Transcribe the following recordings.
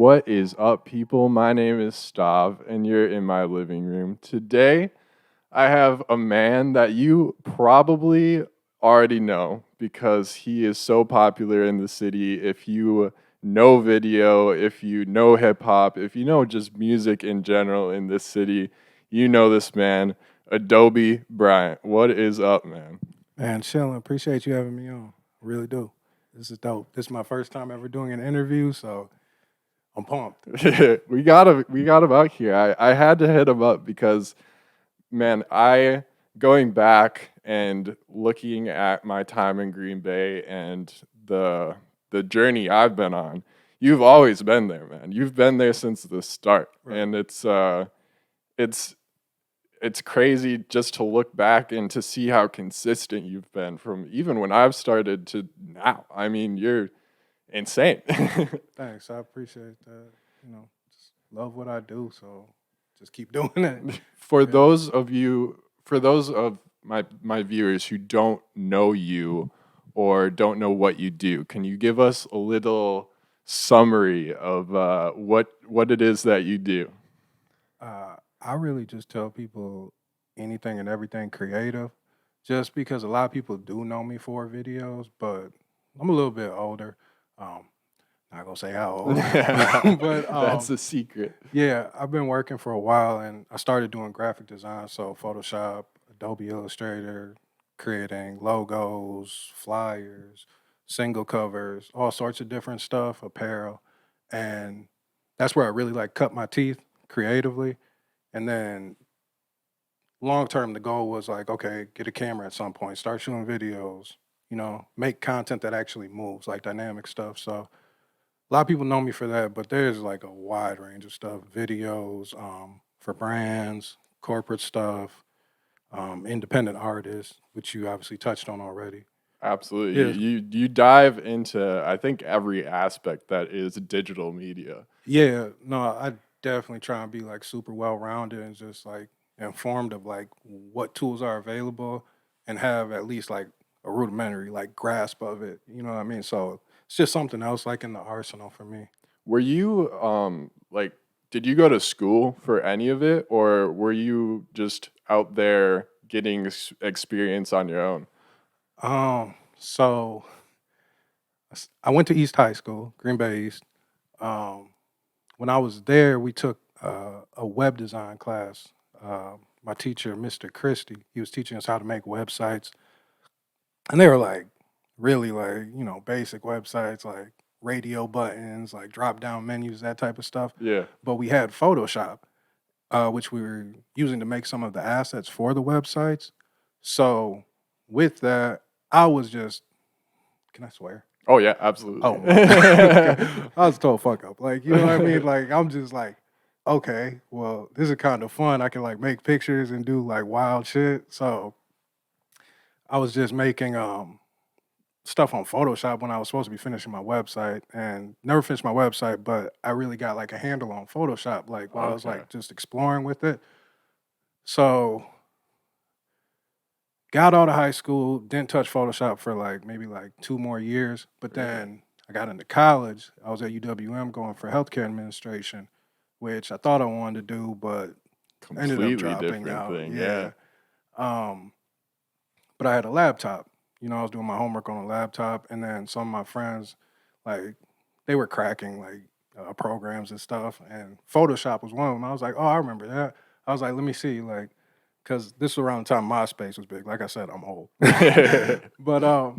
What is up, people? My name is Stahv, and you're in my living room. Today, I have a man that you probably already know because he is so popular in the city. If you know video, if you know hip hop, if you know just music in general in this city, you know this man, Adobe Bryant. What is up, man? Man, chilling. Appreciate you having me on. Really do. This is dope. This is my first time ever doing an interview, so I'm pumped. We got him out here. I had to hit him up because man, I going back and looking at my time in Green Bay and the journey I've been on. You've always been there, man. You've been there since the start, Right. and it's it's crazy just to look back and to see how consistent you've been from even when I've started to now. I mean, you're insane. Thanks. I appreciate that. Just love what I do, so just keep doing it. For Yeah. those of my viewers who don't know you or don't know what you do, can you give us a little summary of what it is that you do? I really just tell people anything and everything creative, just because a lot of people do know me for videos, but I'm a little bit older. Um, not gonna say how old, but That's the secret. yeah, I've been working for a while and I started doing graphic design, so Photoshop, Adobe Illustrator, creating logos, flyers, single covers, all sorts of different stuff, apparel. And that's where I really like cut my teeth creatively. And then long term, the goal was like, okay, get a camera at some point, start shooting videos, make content that actually moves, like dynamic stuff. So a lot of people know me for that, but there's like a wide range of stuff, videos, for brands, corporate stuff, independent artists, which you obviously touched on already. Absolutely. Yes. You dive into I think every aspect that is digital media. Yeah, no, I definitely try and be like super well rounded and just like informed of like what tools are available and have at least like a rudimentary like grasp of it. You know what I mean? So it's just something else like in the arsenal for me. Were you like did you go to school for any of it or were you just out there getting experience on your own? So I went to East High School, Green Bay East. Um, when I was there, we took a web design class. My teacher, Mr. Christie, he was teaching us how to make websites, and they were like really like basic websites like radio buttons, like drop down menus, that type of stuff. Yeah. But we had Photoshop, which we were using to make some of the assets for the websites. So with that, I was just can I swear? Oh yeah, absolutely. Oh, okay. I was told fuck up. Like, you know what I mean? Like, I'm just like, okay, well, this is kind of fun. I can like make pictures and do like wild shit. So I was just making stuff on Photoshop when I was supposed to be finishing my website and never finished my website, but I really got like a handle on Photoshop, like while I was Okay. like just exploring with it. So got out of high school, didn't touch Photoshop for like maybe like 2 more years. But Really? then I got into college. I was at UWM going for healthcare administration, which I thought I wanted to do, but ended up Completely dropping different out. thing. Yeah. Yeah. Um, but I had a laptop. I was doing my homework on a laptop, and then some of my friends, like, they were cracking like programs and stuff, and Photoshop was one of them. I was like, oh, I remember that. I was like, let me see, like, because this was around the time MySpace was big. Like I said, I'm old, but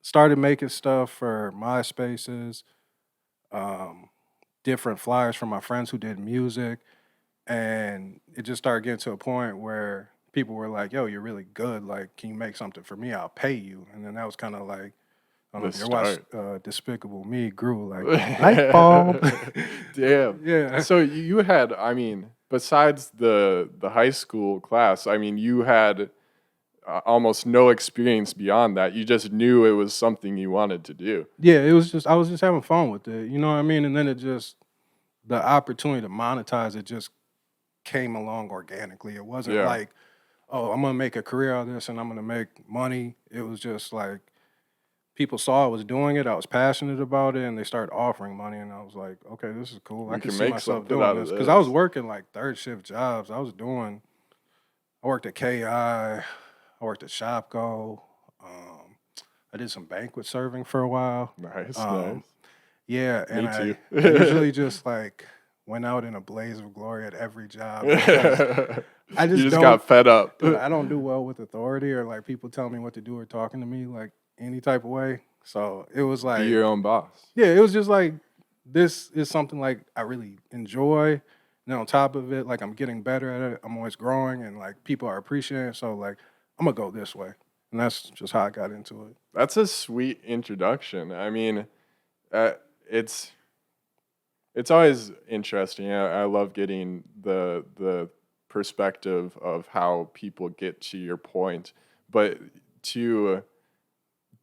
started making stuff for MySpaces, um, different flyers from my friends who did music, and it just started getting to a point where people were like, "Yo, you're really good. Like, can you make something for me? I'll pay you." And then that was kind of like, I don't know The if you ever watched start. Despicable Me, grew like light bulb. Damn. Yeah, So you had, I mean, besides the high school class, I mean, you had almost no experience beyond that. You just knew it was something you wanted to do. yeah. It was just I was just having fun with it. You know what I mean? And then it just the opportunity to monetize it just came along organically. It wasn't Yeah. like, oh, I'm gonna make a career out of this and I'm gonna make money. It was just like people saw I was doing it, I was passionate about it, and they started offering money, and I was like, okay, this is cool. I We can can see make myself something doing out of this because I was this. working like third shift jobs. I worked at KI, I worked at Shopko. Um, I did some banquet serving for a while. Nice, nice. Um, yeah, and Me I too. I usually just like went out in a blaze of glory at every job because I You just just don't, got fed up. dude. I don't do well with authority or like people telling me what to do or talking to me like any type of way. So it was Be your like, own boss. yeah, it was just like this is something like I really enjoy. And then on top of it, like I'm getting better at it. I'm always growing, and like people are appreciating it. So like I'm gonna go this way, and that's just how I got into it. That's a sweet introduction. I mean, uh, it's it's always interesting. I love getting the perspective of how people get to your point, but to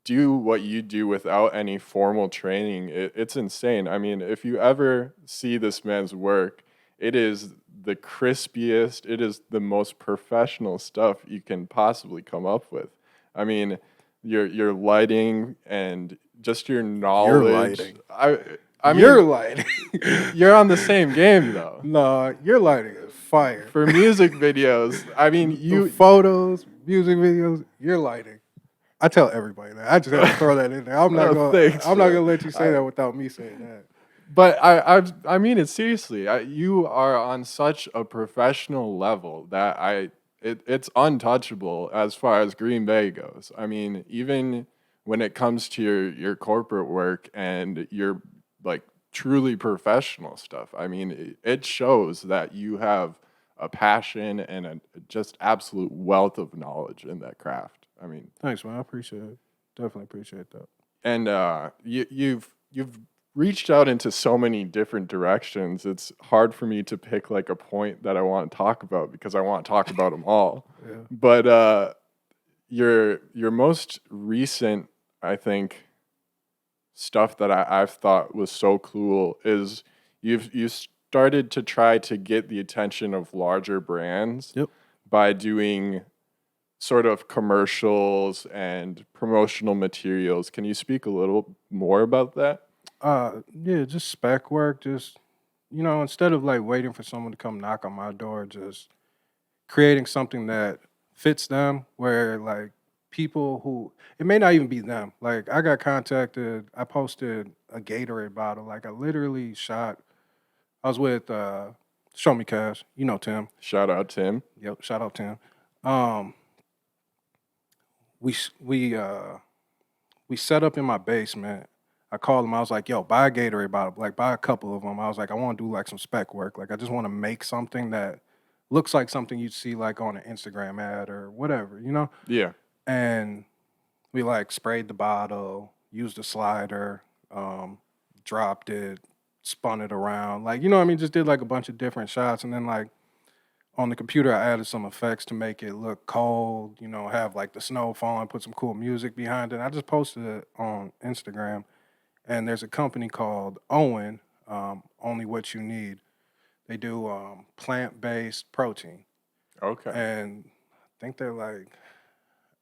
do what you do without any formal training, it's insane. I mean, if you ever see this man's work, it is the crispiest, it is the most professional stuff you can possibly come up with. I mean, your lighting and just your You're knowledge. lighting. I You're mean, lighting. you're on the same game though. No, your lighting is fire. For music videos, I mean, The photos, music videos, your lighting. I tell everybody that. I just have to throw that in there. thanks, I'm not man. gonna let you say that without me saying that. But I mean it seriously. You are on such a professional level that it's untouchable as far as Green Bay goes. I mean, even when it comes to your corporate work and your like truly professional stuff, I mean, it shows that you have a passion and a just absolute wealth of knowledge in that craft. I mean, Thanks, man. I appreciate it. Definitely appreciate that. and you've reached out into so many different directions. It's hard for me to pick like a point that I want to talk about because I want to talk about them all. Yeah. But your most recent, I think, stuff that I've thought was so cool is you started to try to get the attention of larger brands Yep. by doing sort of commercials and promotional materials. Can you speak a little more about that? Yeah, just spec work. Just instead of like waiting for someone to come knock on my door, just creating something that fits them. Where like people who it may not even be them. Like I got contacted. I posted a Gatorade bottle. Like I literally shot. I was with Show Me Cash. You know Tim. Shout out Tim. Yep. Shout out Tim. Um, we s- we set up in my basement. I called him. I was like, "Yo, buy a Gatorade bottle. Like, buy a couple of them." I was like, "I want to do like some spec work. Like, I just want to make something that looks like something you'd see like on an Instagram ad or whatever, you know." Yeah. And we like sprayed the bottle, used a slider, um, dropped it, spun it around, like you know what I mean. Just did like a bunch of different shots, and then like on the computer, I added some effects to make it look cold. You know, have like the snow falling, put some cool music behind it. I just posted it on Instagram, and there's a company called Owen, Only What You Need. They do plant-based protein, Okay. and I think they're like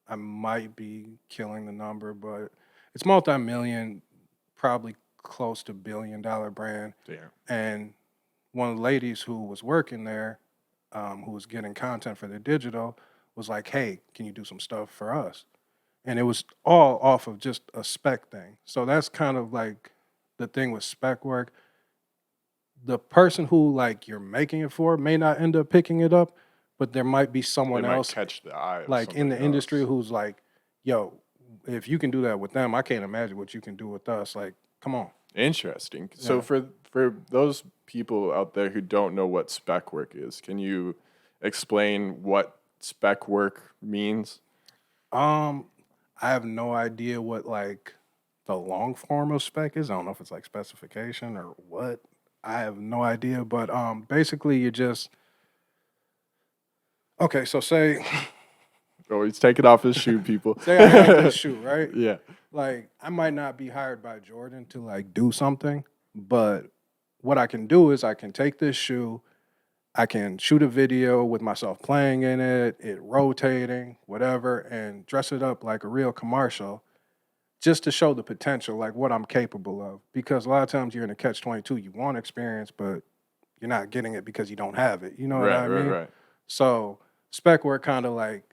I might be killing the number, but it's multi-million, probably close to $1 billion brand. Damn. And one of the ladies who was working there, who was getting content for their digital, was like, "Hey, can you do some stuff for us?" And it was all off of just a spec thing. So that's kind of like the thing with spec work. The person who like you're making it for may not end up picking it up, but there might be They someone might else catch the eye of like in the somebody industry else. who's like, "Yo, if you can do that with them, I can't imagine what you can do with us." Like, come on. Interesting. So Yeah. for those people out there who don't know what spec work is, can you explain what spec work means? Um, I have no idea what like the long form of spec is. I don't know if it's like specification or what. I have no idea, but basically you just okay, so say Oh, he's taking off his shoe, people. say I got this shoe, right? Yeah. Like I might not be hired by Jordan to like do something, but what I can do is I can take this shoe, I can shoot a video with myself playing in it, it rotating, whatever, and dress it up like a real commercial just to show the potential, like what I'm capable of. Because a lot of times you're in a catch-22, you want experience, but you're not getting it because you don't have it. You know what Right, I right, mean? right. So spec work kind of like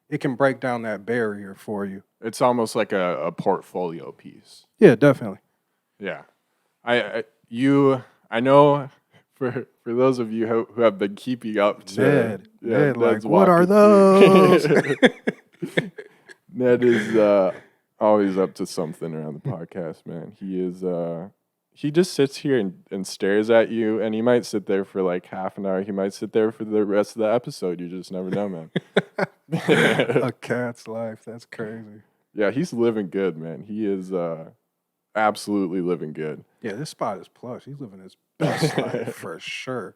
it can break down that barrier for you. It's almost like a portfolio piece. Yeah, definitely. Yeah. I know for those of you who have been keeping up to Ned, like Ned's what are walking those? through. Ned is always up to something around the podcast, man. He just sits here and stares at you, and he might sit there for like half an hour. He might sit there for the rest of the episode. You just never know, man. A cat's life. That's crazy. Yeah, he's living good, man. He is absolutely living good. Yeah, this spot is plush. He's living his best life for sure.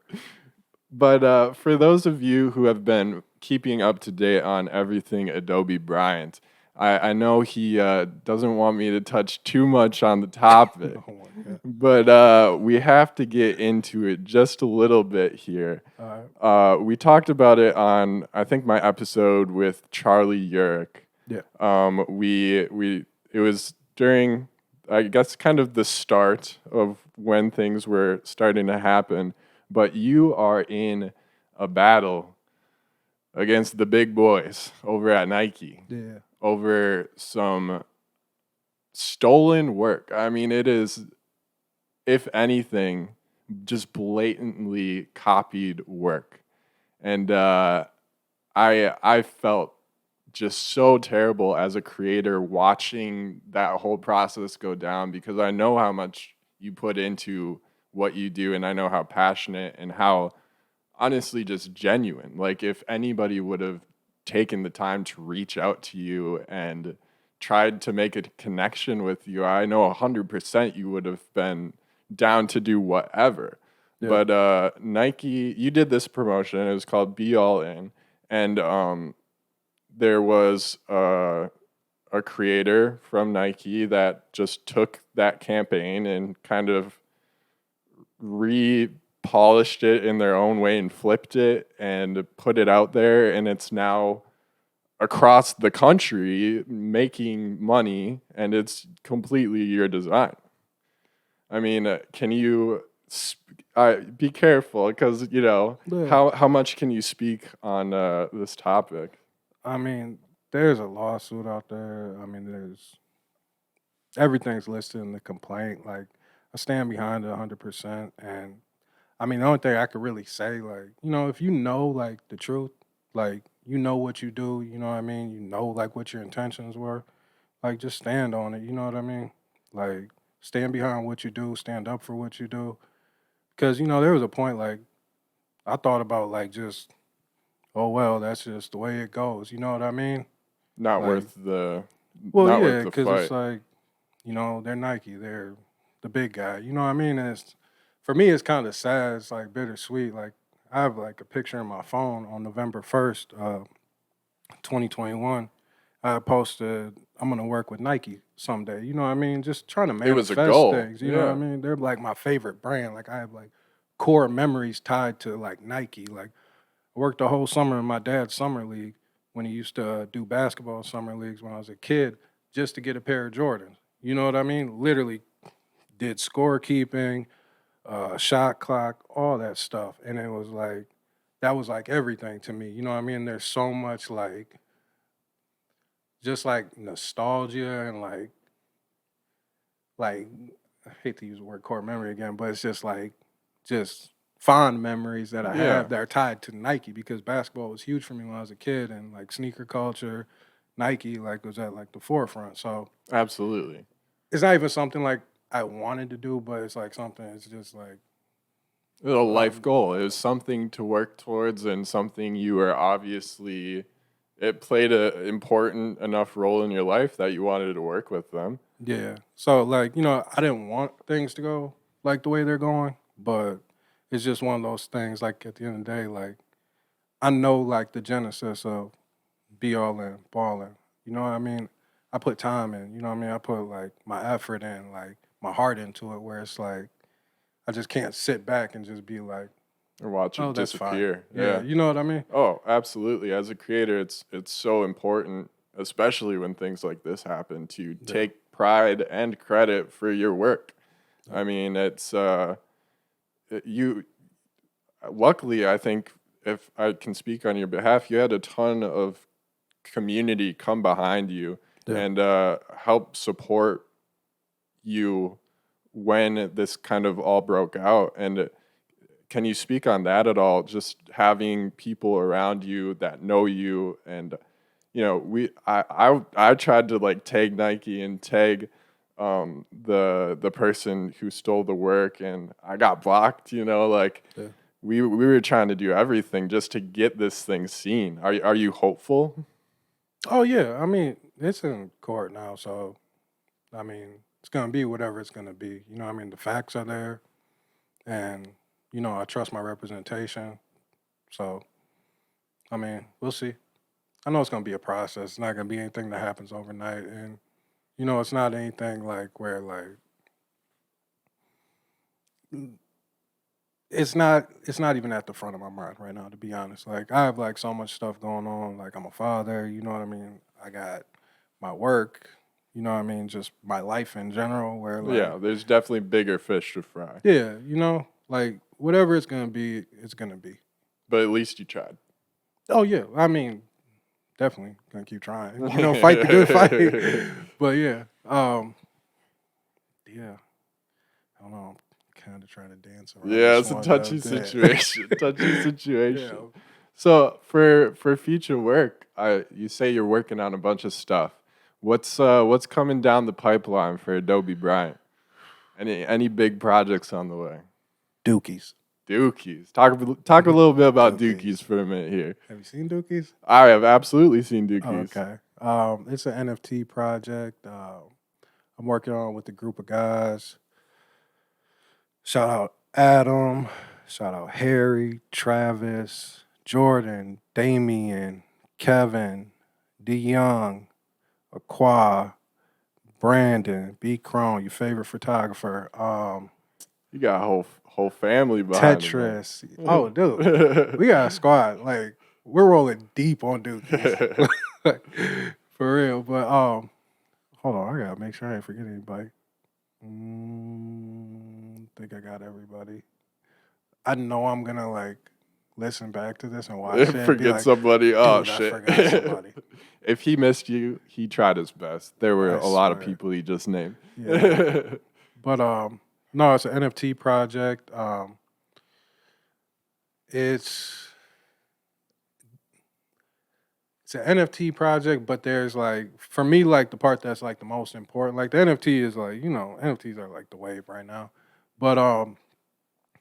But for those of you who have been keeping up to date on everything Adobe Bryant, I know he doesn't want me to touch too much on the topic, Oh my God. but we have to get into it just a little bit here. All right. We talked about it on, I think, my episode with Charlie Yurick. Yeah. It was during, I guess, kind of the start of when things were starting to happen. But you are in a battle against the big boys over at Nike Yeah. over some stolen work. I mean, it is, if anything, just blatantly copied work. And I felt just so terrible as a creator watching that whole process go down, because I know how much you put into what you do, and I know how passionate and how honestly just genuine. Like, if anybody would have taken the time to reach out to you and tried to make a connection with you, I know 100% you would have been down to do whatever. Yeah. But Nike, you did this promotion. It was called Be All In, and there was a creator from Nike that just took that campaign and kind of repolished it in their own way and flipped it and put it out there, and it's now across the country making money, and it's completely your design. I mean, can you be careful, because Yeah. how much can you speak on this topic? I mean, there's a lawsuit out there. I mean, there's everything's listed in the complaint. Like, I stand behind it 100%. And I mean, the only thing I could really say, like, if you know, like, the truth, like, you know what you do, you know what I mean? You know, like, what your intentions were, like, just stand on it, you know what I mean? Like, stand behind what you do, stand up for what you do. Because, there was a point, like, I thought about, like, just, oh, well, that's just the way it goes, you know what I mean? Not Like, worth the well, not yeah, worth the because fight. it's like, they're Nike, they're the big guy, you know what I mean? And for me, it's kind of sad. It's like bittersweet. Like, I have like a picture in my phone on November 1st, 2021. I posted, I'm going to work with Nike someday. You know what I mean? Just trying to It was a manifest goal. things. You know what I Yeah. mean? They're like my favorite brand. Like, I have like core memories tied to like Nike. Like, I worked the whole summer in my dad's summer league when he used to do basketball summer leagues when I was a kid, just to get a pair of Jordans. You know what I mean? Literally did scorekeeping, shot clock, all that stuff. And it was like, that was like everything to me. You know what I mean? There's so much like, just like nostalgia and like, I hate to use the word core memory again, but it's just fond memories that I Yeah. have that are tied to Nike, because basketball was huge for me when I was a kid, and like sneaker culture, Nike like was at like the forefront. So Absolutely. it's not even something like I wanted to do, but it's like something. It's just like A life goal. It was something to work towards, and something you were obviously, it played a important enough role in your life that you wanted to work with them. yeah. So like I didn't want things to go like the way they're going, but it's just one of those things. Like at the end of the day, like I know like the genesis of be all in, balling. You know what I mean? I put time in, you know what I mean? I put like my effort in, like my heart into it, where it's like I just can't sit back and just be like, Or watch oh, it that's fine. disappear. Yeah, Yeah. you know what I mean? Oh, absolutely. As a creator, it's so important, especially when things like this happen, to Yeah. pride and credit for your work. I mean, it's you. Luckily, I think if I can speak on your behalf, you had a ton of community come behind you Yeah. and help support you when this kind of all broke out. And can you speak on that at all? Just having people around you that know you, and I tried to like tag Nike and tag the person who stole the work, and I got blocked. Like Yeah. we were trying to do everything just to get this thing seen. Are you hopeful? Oh yeah, I mean it's in court now, so I mean it's gonna be whatever it's gonna be. You know, what I mean the facts are there, and I trust my representation. So I mean we'll see. I know it's gonna be a process. It's not gonna be anything that happens overnight, and it's not anything like where like it's not even at the front of my mind right now, to be honest. Like I have like so much stuff going on. Like I'm a father, you know what I mean? I got my work, you know what I mean, just my life in general where Yeah, like there's definitely bigger fish to fry, yeah, like whatever it's gonna be, it's gonna be. but at least you tried. Oh yeah. I mean, definitely gonna keep trying. Fight the good fight. But yeah. Yeah. I don't know. I'm kinda trying to dance around Yeah, this it's a one touchy a bit. situation. Touchy Yeah. situation. So for future work, you say you're working on a bunch of stuff. What's coming down the pipeline for Adobe Bryant? Any big projects on the way? Dookies. Dookies. Talk a little bit about Dookies. Dookies for a minute here. Have you seen Dookies? I have absolutely seen Oh, Dookies. okay. It's an NFT project. I'm working on with a group of guys. Shout out Adam. Shout out Harry, Travis, Jordan, Damian, Kevin, D Young, Aqua, Brandon, B Crone, your favorite photographer. You got a whole family behind it, man. Tetris. Oh, dude, we got a squad. Like we're rolling deep on Dookies. For real. But hold on, I gotta make sure I ain't forget anybody. Think I got everybody. I know I'm gonna like listen back to this and watch it and be Forget like, somebody. Oh dude, I shit! forgot somebody. If he missed you, he tried his best. There were I a lot of swear. people he just named. Yeah. But no, it's an NFT project. It's it's an NFT project, but there's like for me, like the part that's like the most important. Like the NFT is like, NFTs are like the wave right now. But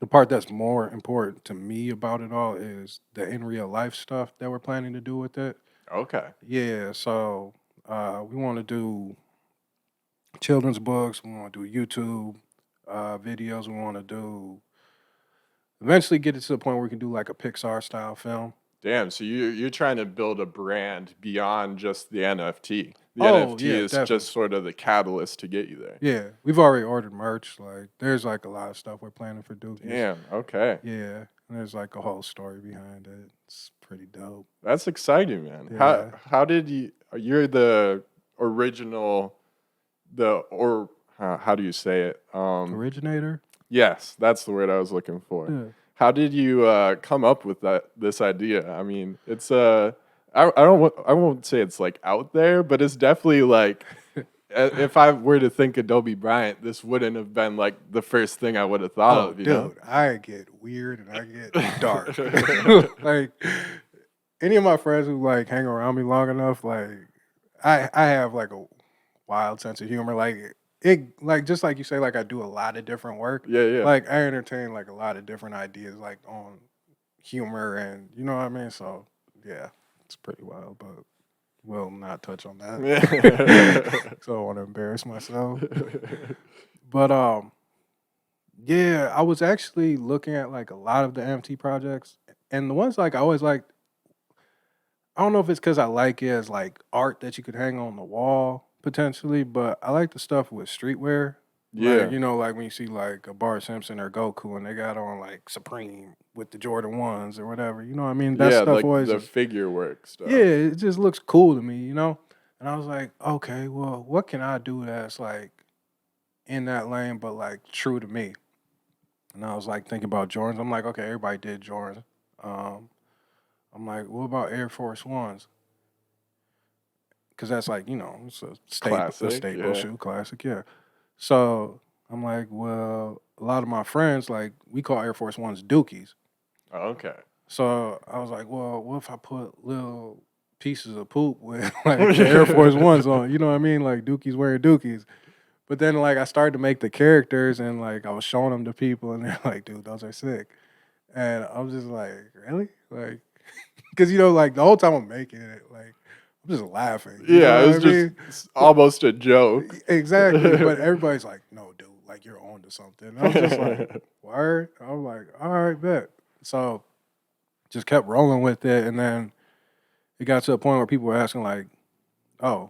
the part that's more important to me about it all is the in real life stuff that we're planning to do with it. Okay. Yeah, so we want to do children's books. We want to do YouTube videos. We want to do eventually get it to the point where we can do like a Pixar style film. Damn. So you're trying to build a brand beyond just the NFT. The Oh NFT yeah, is definitely. just sort of the catalyst to get you there. Yeah, we've already ordered merch. Like, there's like a lot of stuff we're planning for Dookies. Damn. Okay. Yeah, and there's like a whole story behind it. It's pretty dope. That's exciting, man. Yeah. How did you? You're the original. How do you say it? Originator. Yes, that's the word I was looking for. Yeah. How did you come up with this idea? I mean, it's I won't say it's like out there, but it's definitely like if I were to think Adobe Bryant, this wouldn't have been like the first thing I would have thought Oh, of. You dude, know? I get weird and I get dark. Like any of my friends who like hang around me long enough, like I have like a wild sense of humor. Like it, like just like you say, like I do a lot of different work. Yeah, yeah. Like I entertain like a lot of different ideas, like on humor and you know what I mean. So yeah, it's pretty wild, but we'll not touch on that. So I don't want to embarrass myself. But yeah, I was actually looking at like a lot of the NFT projects, and the ones like I always like. I don't know if it's because I like it as like art that you could hang on the wall potentially, but I like the stuff with streetwear. Yeah. Like, like when you see like a Bart Simpson or Goku and they got on like Supreme with the Jordan 1s or whatever. You know what I mean? That Yeah, stuff like always the just, figure work stuff. yeah, it just looks cool to me, And And I was like, okay, well, what can I do that's like in that lane, but like true to me? And I was like thinking about Jordans. I'm like, okay, everybody did Jordans. Um, I'm like, what about Air Force Ones? Because that's like, it's a Classic. staple Yeah. shoe, classic, yeah. So I'm like, well, a lot of my friends, like, we call Air Force Ones Dookies. Okay. So I was like, well, what if I put little pieces of poop with like the Air Force Ones on? You know what I mean? Like Dookie's wearing Dookies. But then like I started to make the characters and like I was showing them to people and they're like, dude, those are sick. And I was just like, really? Like, because like the whole time I'm making it, like I'm just laughing. You know Yeah, it what I was just mean? But almost a joke. exactly. But everybody's like, no, dude, like you're on to something. And I was just like, word. I was like, all right, bet. So just kept rolling with it, and then it got to a point where people were asking like, "Oh,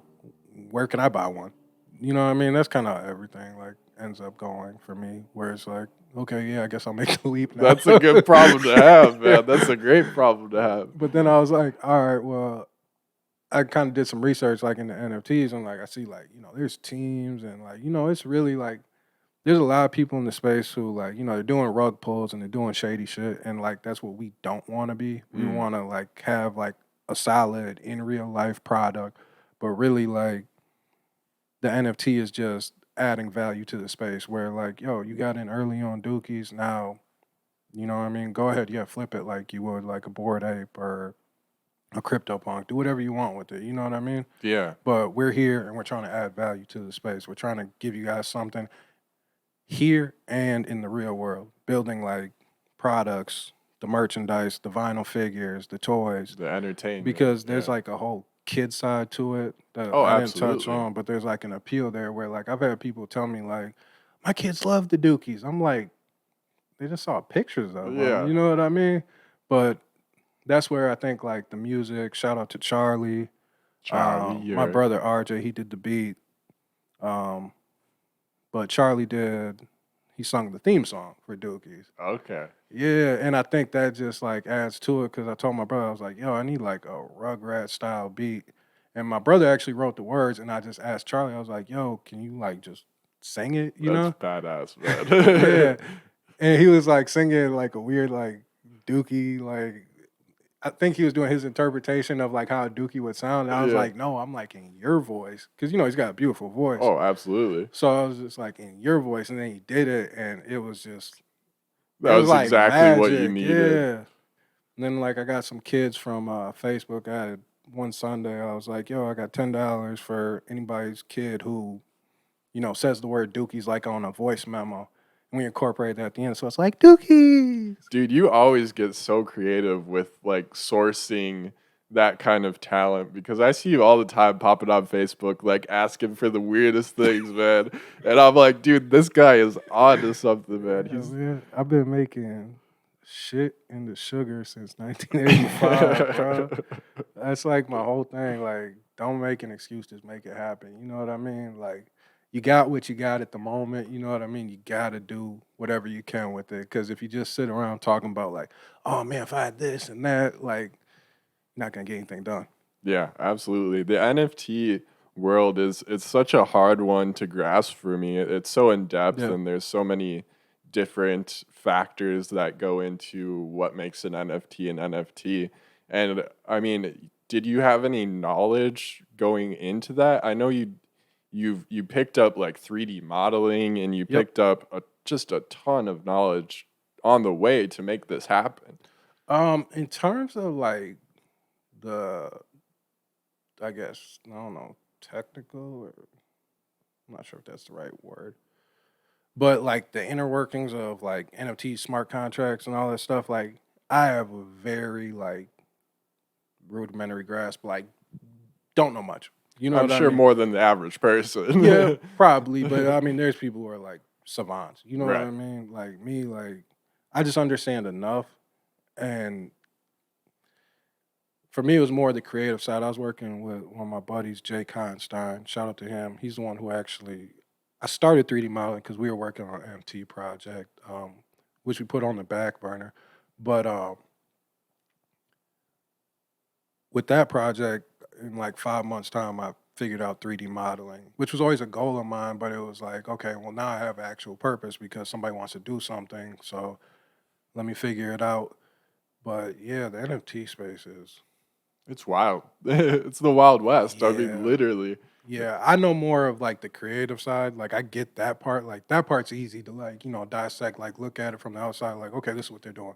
where can I buy one?" You know what I mean? That's kind of everything like ends up going for me, where it's like, okay, yeah, I guess I'll make the leap now. That's a good problem to have, man. That's a great problem to have. But then I was like, all right, well, I kind of did some research like in the NFTs, and like I see like there's teams, and like it's really like there's a lot of people in the space who like they're doing rug pulls and they're doing shady shit, and like that's what we don't want to be. We Mm. want to like have like a solid in real life product, but really like the NFT is just adding value to the space. Where like you got in early on Dookies, now you know what I mean. Go ahead, yeah, flip it like you would like a Bored Ape or a CryptoPunk. Do whatever you want with it. You know what I mean. Yeah. But we're here and we're trying to add value to the space. We're trying to give you guys something here and in the real world, building like products, the merchandise, the vinyl figures, the toys, The entertainment. because there's Yeah. like a whole kid side to it that Oh, I didn't touch absolutely. on, but there's like an appeal there where like I've had people tell me like my kids love the Dookies. I'm like, they just saw pictures of them, Yeah. you know what I mean? But that's where I think like the music. Shout out to Charlie, Charlie, my you're brother RJ. He did the beat. Um, but Charlie did. He sung the theme song for Dookies. okay. Yeah, and I think that just like adds to it because I told my brother I was like, "Yo, I need like a Rugrat style beat," and my brother actually wrote the words, and I just asked Charlie. I was like, "Yo, can you like just sing it?" You That's know? badass, Yeah, man. and he was like singing like a weird like Dookie like I think he was doing his interpretation of like how a Dookie would sound. And I was Yeah. like, no, I'm like in your voice because he's got a beautiful voice. Oh, absolutely. So I was just like in your voice, and then he did it, and it That was was like exactly what you magic, needed. yeah. And then like I got some kids from Facebook. I had one Sunday. I was like, yo, I got $10 for anybody's kid who says the word Dookies like on a voice memo. And we incorporate that at the end, so it's like Dookies. Dude, you always get so creative with like sourcing that kind of talent because I see you all the time popping on Facebook, like asking for the weirdest things, man. And I'm like, dude, this guy is on to something, man. Yeah, man. I've been making shit into sugar since 1985, bro. That's like my whole thing. Like, don't make an excuse, just make it happen. You know what I mean? Like, you got what you got at the moment. You know what I mean? You got to do whatever you can with it. Because if you just sit around talking about, like, oh man, if I had this and that, like, you're not going to get anything done. Yeah, absolutely. The NFT world is it's such a hard one to grasp for me. It's so in depth Yeah. and there's so many different factors that go into what makes an NFT an NFT. And I mean, did you have any knowledge going into that? I know you picked up like 3D modeling and you Yep. picked up just a ton of knowledge on the way to make this happen. In terms of like the, I guess, I don't know, technical or I'm not sure if that's the right word. But like the inner workings of like NFT smart contracts and all that stuff, like I have a very like rudimentary grasp, like don't know much. You know I'm what I sure mean? more than the average Yeah, person. probably. But I mean there's people who are like savants. You know what Right. I mean? Like me, like I just understand enough. And for me it was more the creative side. I was working with one of my buddies, Jay Constein. Shout out to him. He's the one who actually I started 3D modeling because we were working on an MT project, which we put on the back burner. But with that project, in like 5 months' time, I figured out 3D modeling, which was always a goal of mine. But it was like, okay, well now I have actual purpose because somebody wants to do something. So let me figure it out. But yeah, the NFT space is It's wild. It's the Wild West. I mean, yeah. literally. Yeah, I know more of like the creative side. Like I get that part. Like that part's easy to like, dissect, like look at it from the outside, like, okay, this is what they're doing.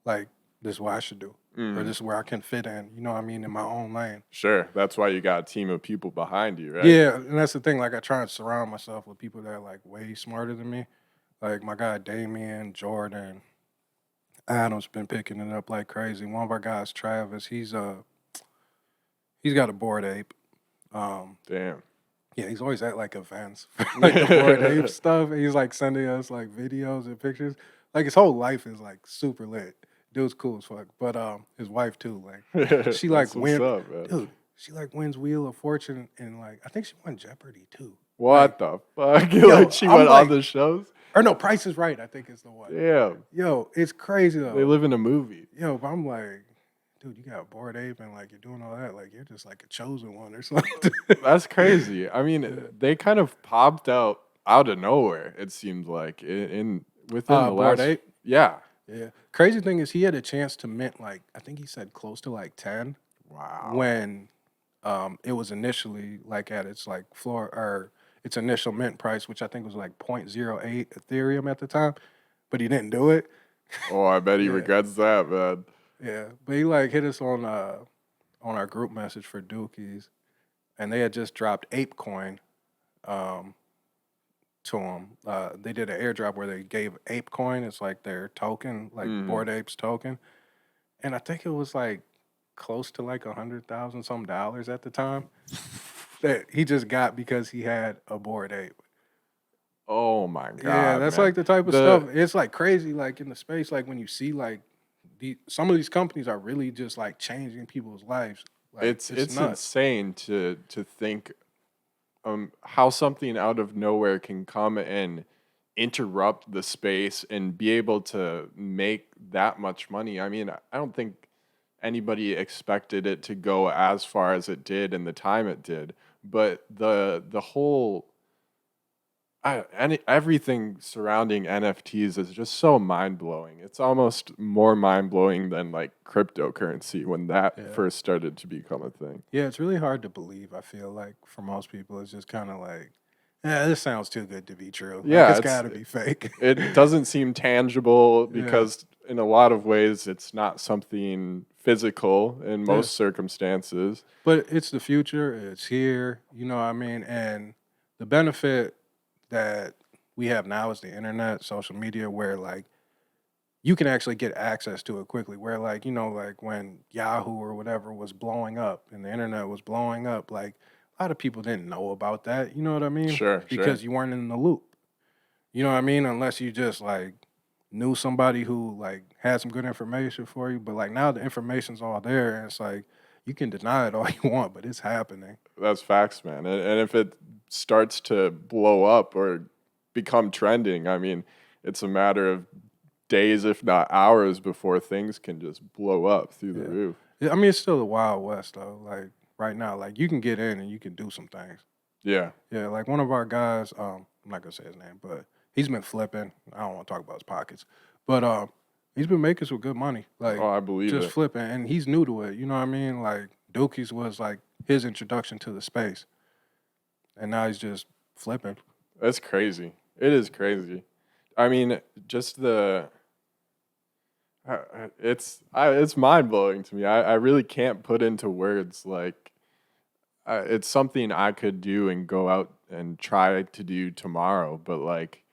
Like this is what I should do. Or Mm, this is where I can fit in, you know what I mean, in my own lane. sure. That's why you got a team of people behind you, right? Yeah, and that's the thing. Like I try and surround myself with people that are like way smarter than me. Like my guy Damien, Jordan, Adam's been picking it up like crazy. One of our guys, Travis, he's got a bored ape. Um, Damn. Yeah, he's always at like events, like the board ape stuff. And he's like sending us like videos and pictures. Like his whole life is like super lit. Dude's cool as fuck. But his wife too. Like she like That's what's win, up, man. dude. She like wins Wheel of Fortune and like I think she won Jeopardy too. Like What the fuck? yo, Like she I'm went on like, the shows? or no, Price is Right. I think is the one. Damn. Yo, it's crazy They though. live in a movie. Yo, but I'm like, dude, you got a board ape and like you're doing all that. Like you're just like a chosen one or something. That's crazy. I mean, Yeah. they kind of popped out of nowhere, it seemed like, in within the Bored last ape. yeah. Yeah. Crazy thing is he had a chance to mint like I think he said close to like 10 Wow. when it was initially like at its like floor or its initial mint price, which I think was like 0.08 Ethereum at the time, but he didn't do it. Oh, I bet he Yeah. regrets that, man. Yeah. But he like hit us on our group message for Dookies and they had just dropped ApeCoin um to him. They did an airdrop where they gave ApeCoin, it's like their token, like Mhm. Bored Apes token. And I think it was like close to like 100,000 some dollars at the time that he just got because he had a bored ape. Oh my Yeah, god, that's man. like the type of The stuff. It's like crazy, like in the space, like when you see like some of these companies are really just like changing people's lives. Like it's it's nuts. insane to think how something out of nowhere can come and interrupt the space and be able to make that much money. I mean, I don't think anybody expected it to go as far as it did in the time it did, but the whole everything surrounding NFTs is just so mind blowing. It's almost more mind blowing than like cryptocurrency when that Yeah. first started to become a thing. Yeah, it's really hard to believe. I feel like for most people, it's just kind of like, yeah, this sounds too good to be true. Like Yeah, it's got to be fake. it doesn't seem tangible Yeah, because in a lot of ways it's not something physical in yeah. most circumstances. But it's the future. It's here. You know what I mean? And the benefit that we have now is the internet, social media, where like you can actually get access to it quickly. Where like like when Yahoo or whatever was blowing up and the internet was blowing up, like a lot of people didn't know about that. You know what I mean? Sure, sure. Because you weren't in the loop. You know what I mean? Unless you just like knew somebody who like had some good information for you. But like now the information's all there and it's like you can deny it all you want, but it's happening. That's facts, man. And if it starts to blow up or become trending, I mean, it's a matter of days, if not hours, before things can just blow up through the Yeah. roof. I mean it's still the Wild West though. Like right now, like you can get in and you can do some things. Yeah. Yeah, like one of our guys, I'm not gonna say his name, but he's been flipping. I don't want to talk about his pockets. But he's been making some good money. Like Oh, I believe just it. flipping and he's new to it, you know what I mean? Like Dookies was like his introduction to the space. And now he's just flipping. That's crazy. It is crazy. I mean, just it's mind blowing to me. I really can't put into words like it's something I could do and go out and try to do tomorrow, but like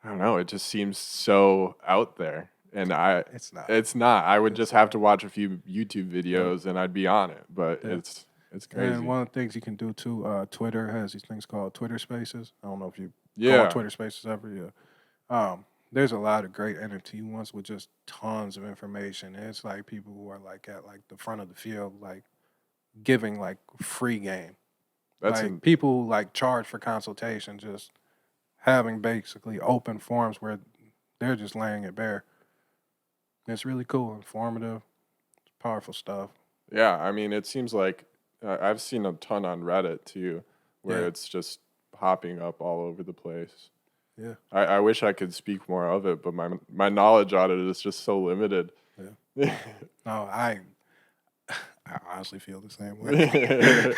I don't know, it just seems so out there, and It's not. it's not. I would It's just have not. to watch a few YouTube Yeah. videos and I'd be on it, but Yeah. it's And crazy. one of the things you can do too, Twitter has these things called Twitter Spaces. I don't know if you go on Yeah, Twitter Spaces ever. Yeah. There's a lot of great NFT ones with just tons of information. And it's like people who are like at like the front of the field, like giving like free game. that's Like people who like charge for consultation, just having basically open forums where they're just laying it bare. It's really cool, informative, powerful stuff. yeah. I mean, it seems like I've seen a ton on Reddit too, where Yeah, it's just popping up all over the place. yeah, I wish I could speak more of it, but my knowledge on it is just so limited. yeah. No, I honestly feel the same way.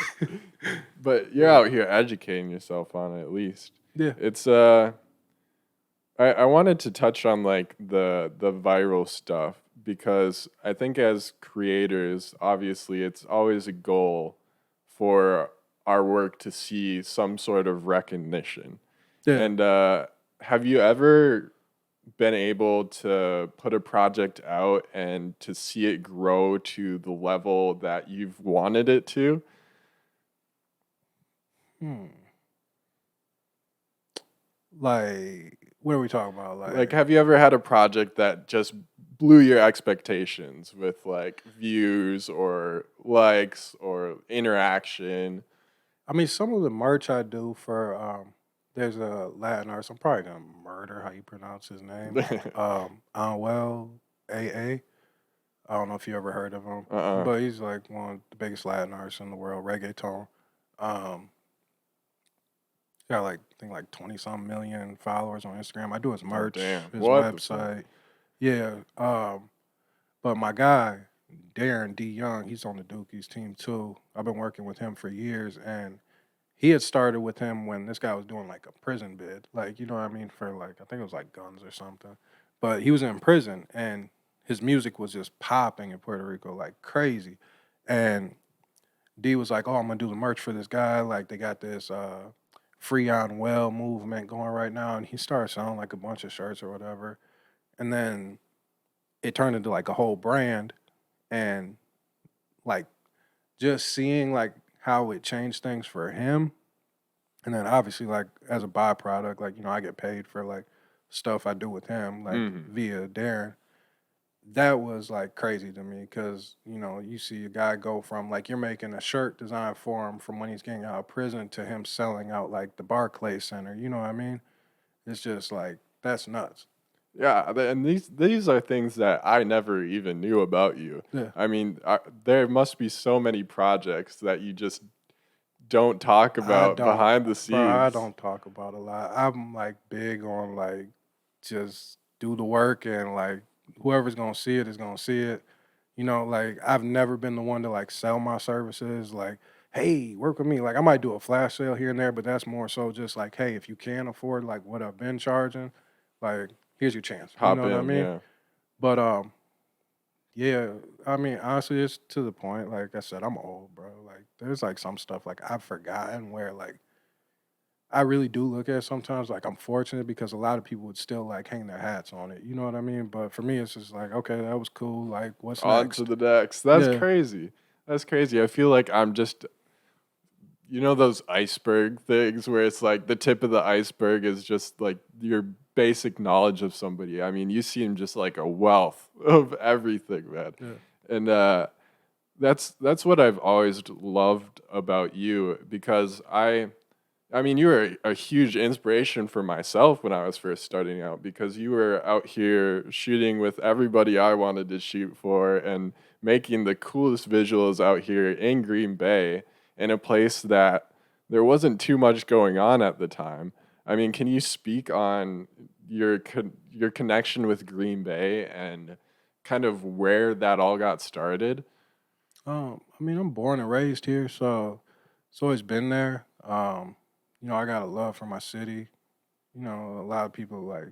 But you're Yeah, out here educating yourself on it at least. yeah, It's I wanted to touch on like the viral stuff because I think as creators, obviously it's always a goal for our work to see some sort of recognition. yeah. And have you ever been able to put a project out and to see it grow to the level that you've wanted it to? Hmm. Like, what are we talking about? Like, Like, have you ever had a project that just blew your expectations with like views or likes or interaction? I mean, some of the merch I do for there's a Latin artist. I'm probably gonna murder how you pronounce his name. Anuel AA. I don't know if you ever heard of him, Uh-uh. but he's like one of the biggest Latin artists in the world, reggaeton. Um, got like I think like 20 some million followers on Instagram. I do his Oh merch, damn. his What the fuck? website. Yeah. But my guy, Darren D. Young, he's on the Dookies team too. I've been working with him for years, and he had started with him when this guy was doing like a prison bid, like you know what I mean, for like I think it was like guns or something. But he was in prison, and his music was just popping in Puerto Rico like crazy. And D was like, "Oh, I'm gonna do the merch for this guy. Like they got this free on well movement going right now," and he started selling like a bunch of shirts or whatever. And then it turned into like a whole brand, and like just seeing like how it changed things for him. And then obviously like as a byproduct, like, you know, I get paid for like stuff I do with him, like Hmm. via Darren. That was like crazy to me because, you know, you see a guy go from like you're making a shirt design for him from when he's getting out of prison to him selling out like the Barclays Center. You know what I mean? It's just like that's nuts. Yeah, and these are things that I never even knew about you. Yeah. I mean, there must be so many projects that you just don't talk I about don't, behind the bro, I scenes. don't talk about a lot. I'm like big on like just do the work and like whoever's gonna see it is gonna see it. You know, like I've never been the one to like sell my services. Like, hey, work with me. Like I might do a flash sale here and there, but that's more so just like, hey, if you can afford like what I've been charging, like here's your chance. You know Hop what I in, mean? yeah. But yeah, I mean, honestly, it's to the point. Like I said, I'm old, bro. Like there's like some stuff like I've forgotten where like I really do look at it sometimes like I'm fortunate because a lot of people would still like hang their hats on it. You know what I mean? But for me, it's just like, okay, that was cool. Like, what's On to next? the next. That's Yeah, crazy. That's crazy. I feel like I'm just, you know, those iceberg things where it's like the tip of the iceberg is just like your basic knowledge of somebody. I mean, you seem just like a wealth of everything, man. yeah, And that's what I've always loved about you because I mean, you were a huge inspiration for myself when I was first starting out because you were out here shooting with everybody I wanted to shoot for and making the coolest visuals out here in Green Bay in a place that there wasn't too much going on at the time. I mean, can you speak on your connection with Green Bay and kind of where that all got started? I mean, I'm born and raised here, so it's always been there. You know, I got a love for my city. You know, a lot of people like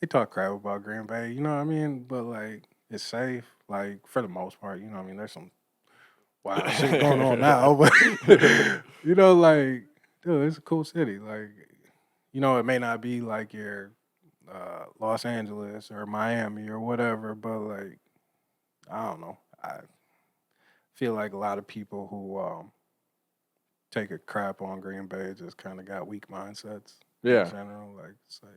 they talk crap about Green Bay. You know what I mean? But like, it's safe. Like for the most part, you know what I mean. There's some wild shit going on now, but you know, like, dude, it's a cool city. Like, you know, it may not be like your Los Angeles or Miami or whatever, but like, I don't know. I feel like a lot of people who take a crap on Green Bay just kind of got weak mindsets in Yeah. general. Like, it's like,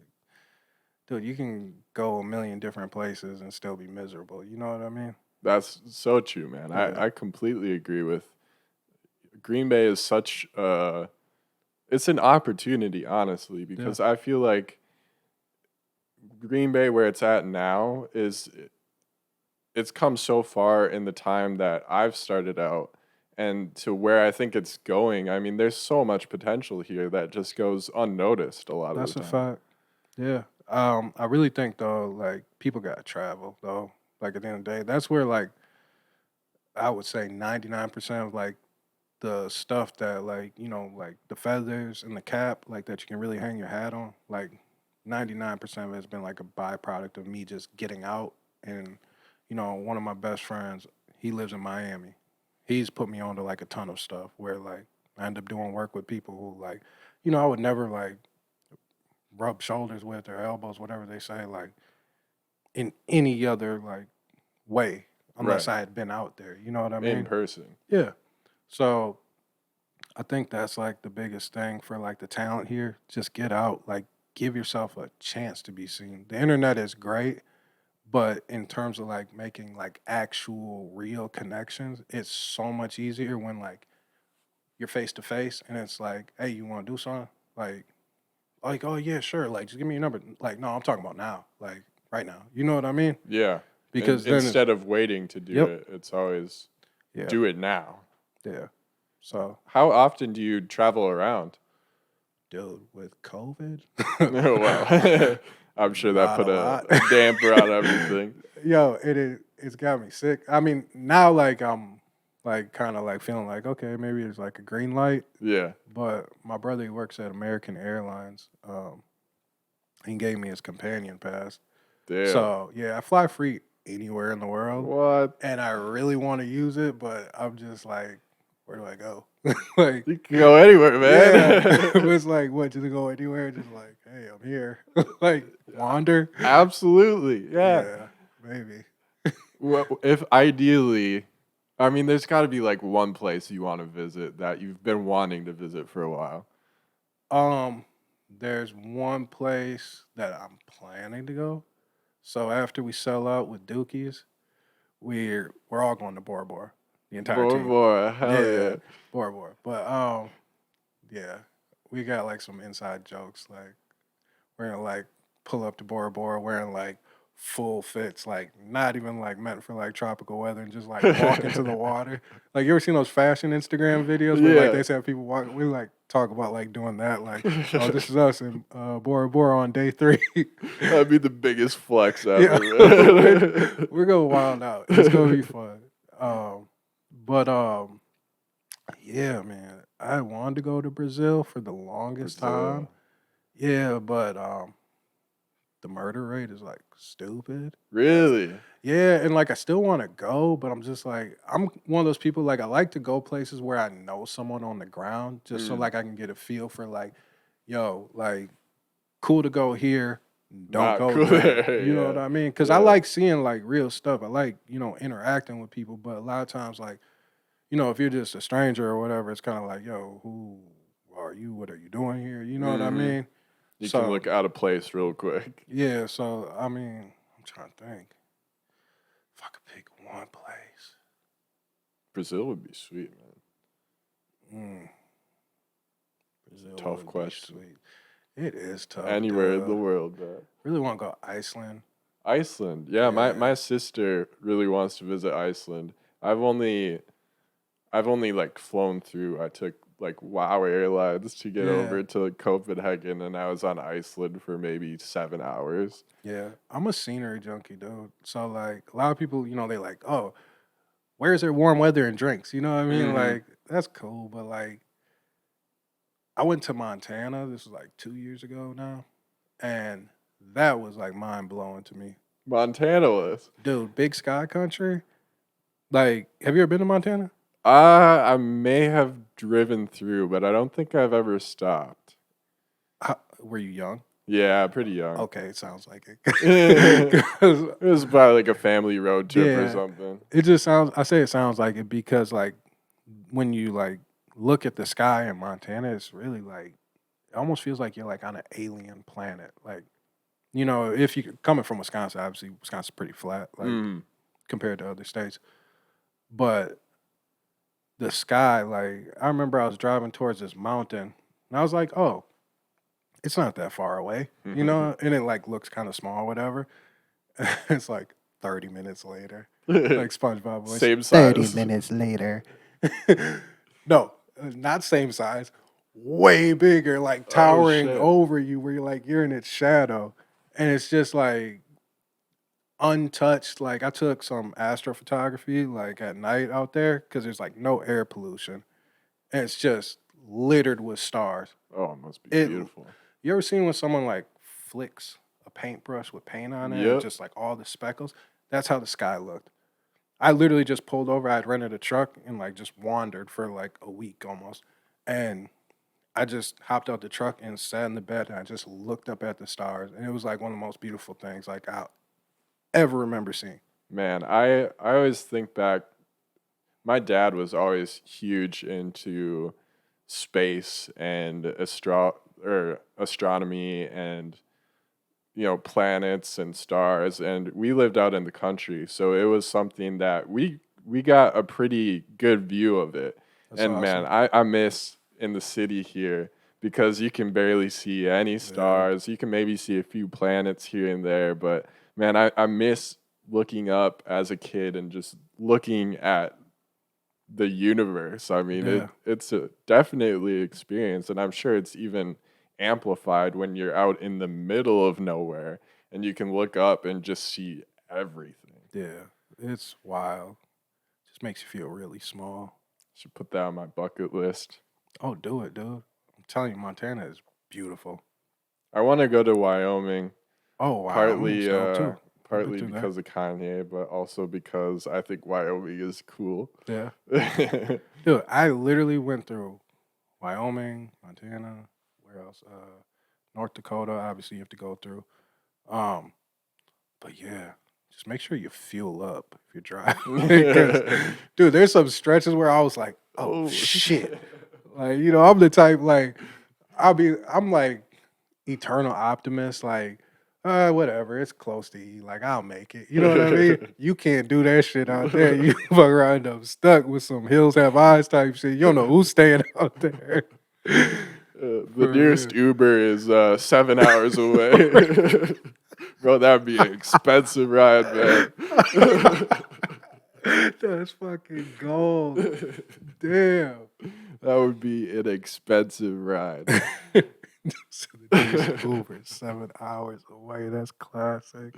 dude, you can go a million different places and still be miserable. You know what I mean? That's so true, man. Yeah, I completely agree with Green Bay is such it's an opportunity, honestly, yeah, because I feel like Green Bay where it's at now is it's come so far in the time that I've started out and to where I think it's going. I mean, there's so much potential here that just goes unnoticed a lot of That's the a time. fact. Yeah. I really think though, like people gotta travel though. Like at the end of the day, that's where like I would say 99% of like the stuff that like like the feathers and the cap like that you can really hang your hat on. Like 99% of it has been like a byproduct of me just getting out. And one of my best friends, he lives in Miami. He's put me onto like a ton of stuff where like I end up doing work with people who like I would never like rub shoulders with or elbows, whatever they say, like in any other like way, unless Right. I had been out there. You know what I In mean? person. Yeah. So I think that's like the biggest thing for like the talent here. Just get out, like give yourself a chance to be seen. The internet is great, but in terms of like making like actual real connections, it's so much easier when like you're face to face and it's like, hey, you want to do something? Like, oh yeah, sure. Like, just give me your number. Like, no, I'm talking about now. Like, right now. You know what I mean? Yeah. And Because then it's instead of waiting to do yep, it, it's always yeah, do it now. yeah. So, How often do you travel around? dude, with COVID, Well, I'm sure that not put a a lot. damper on everything. Yo, it's got me sick. I mean, now like I'm like kind of like feeling like okay, maybe it's like a green light. Yeah. But my brother he works at American Airlines. He gave me his companion pass. Damn. So yeah, I fly free anywhere in the world, What? and I really want to use it, but I'm just like, where do I go? Like, You can go anywhere, yeah, it man. was like, what? Just go anywhere? Just like, hey, I'm here. Like, wander. Absolutely. Yeah. Yeah, maybe. Well, if ideally, I mean, there's got to be like one place you want to visit that you've been wanting to visit for a while. Um, there's one place that I'm planning to go. So after we sell out with Dookies, we're all going to Bora Bora, the entire Bora team. Bora, hell Yeah, yeah. Bora Bora. But yeah, we got like some inside jokes. Like we're gonna like pull up to Bora Bora wearing like full fits, like not even like meant for like tropical weather, and just like walk into the water. Like you ever seen those fashion Instagram videos where like Yeah. they say people walk? We like talk about like doing that. Like, oh, this is us in Bora Bora on day 3. That'd be the biggest flex Yeah, ever, we're going wild out. It's gonna be fun. But yeah, man, I wanted to go to Brazil for the longest time. Brazil. Yeah, but the murder rate is like stupid. Really? Yeah, and like I still want to go, but I'm just like I'm one of those people like I like to go places where I know someone on the ground, just so Mm, like I can get a feel for like, yo, like cool to go here, don't not go cool there. there, You know what yeah. I mean? Because I Yeah. like seeing like real stuff. I like interacting with people, but a lot of times like if you're just a stranger or whatever, it's kind of like, yo, who are you? What are you doing here? You know what I Hmm. mean? You can So look out of place real quick. yeah, so I mean, I'm trying to think if I could pick one place. Brazil would be sweet, man. Mm, Brazil Tough would be question. sweet. It is tough, Anywhere in the dude. world, man. Really want to go Iceland. Iceland. Yeah, Yeah, my sister really wants to visit Iceland. I've only I've only like flown through. I took like Wow Airlines to get yeah, over to Copenhagen, and I was on Iceland for maybe 7 hours. yeah. I'm a scenery junkie, dude. So like a lot of people, they like, oh, where's there warm weather and drinks? You know what I mean? Hmm. Like that's cool, but like I went to Montana. This was like 2 years ago now, and that was like mind blowing to me, Montana was. dude. Big sky country. Like, have you ever been to Montana? I may have driven through, but I don't think I've ever stopped. Were you young? Yeah, pretty young. Okay, it sounds like It it. 'Cause, was probably like a family road trip or yeah, something. it just sounds. I say it sounds like it because like when you like look at the sky in Montana, it's really like it almost feels like you're like on an alien planet. Like if you coming from Wisconsin, obviously Wisconsin's pretty flat, like Mm. compared to other states. But the sky, like I remember I was driving towards this mountain, and I was like, oh, it's not that far away, and it like looks kind of small, whatever. It's like 30 minutes later, like SpongeBob voice. Same 30 size. minutes later. No, not same size, way bigger, like Oh towering shit. over you, where you're in its shadow, and it's just like untouched. Like I took some astrophotography like at night out there because there's like no air pollution, and it's just littered with stars. Oh, it must be It beautiful. You ever seen when someone like flicks a paintbrush with paint on it and Yep. just like all the speckles? That's how the sky looked. I literally just pulled over. I'd rented a truck and like just wandered for like a week almost. And I just hopped out the truck and sat in the bed and I just looked up at the stars. And it was like one of the most beautiful things like I'll ever remember seeing. Man, I always think back. My dad was always huge into space and astronomy and planets and stars, and we lived out in the country, so it was something that we got a pretty good view of it. That's And man, awesome. I miss in the city here because you can barely see any Yeah. stars. You can maybe see a few planets here and there, but man, I miss looking up as a kid and just looking at the universe. I mean, Yeah. it's a definitely experience, and I'm sure it's even amplified when you're out in the middle of nowhere and you can look up and just see everything. Yeah. It's wild. Just makes you feel really small. Should put that on my bucket list. Oh, do it, dude. I'm telling you, Montana is beautiful. I want to go to Wyoming, Oh, Wyoming's partly dope too. I've been partly through there. because of Kanye, but also because I think Wyoming is cool. Yeah. Dude, I literally went through Wyoming, Montana, where else? North Dakota, obviously you have to go through. Um, but yeah, just make sure you fuel up if you're driving. Because, dude, there's some stretches where I was like, oh Oh shit. shit. Like, I'm the type like I'm like eternal optimist, like, whatever, it's close to E. Like, I'll make it. You know what I mean? You can't do that shit out there. You fuck around up stuck with some hills have eyes type shit. You don't know who's staying out there. The For nearest real. Uber is 7 hours away. Bro, that'd be an expensive ride, man. That's fucking gold. Damn. That would be an expensive ride. So the nearest Uber is 7 hours away. That's classic.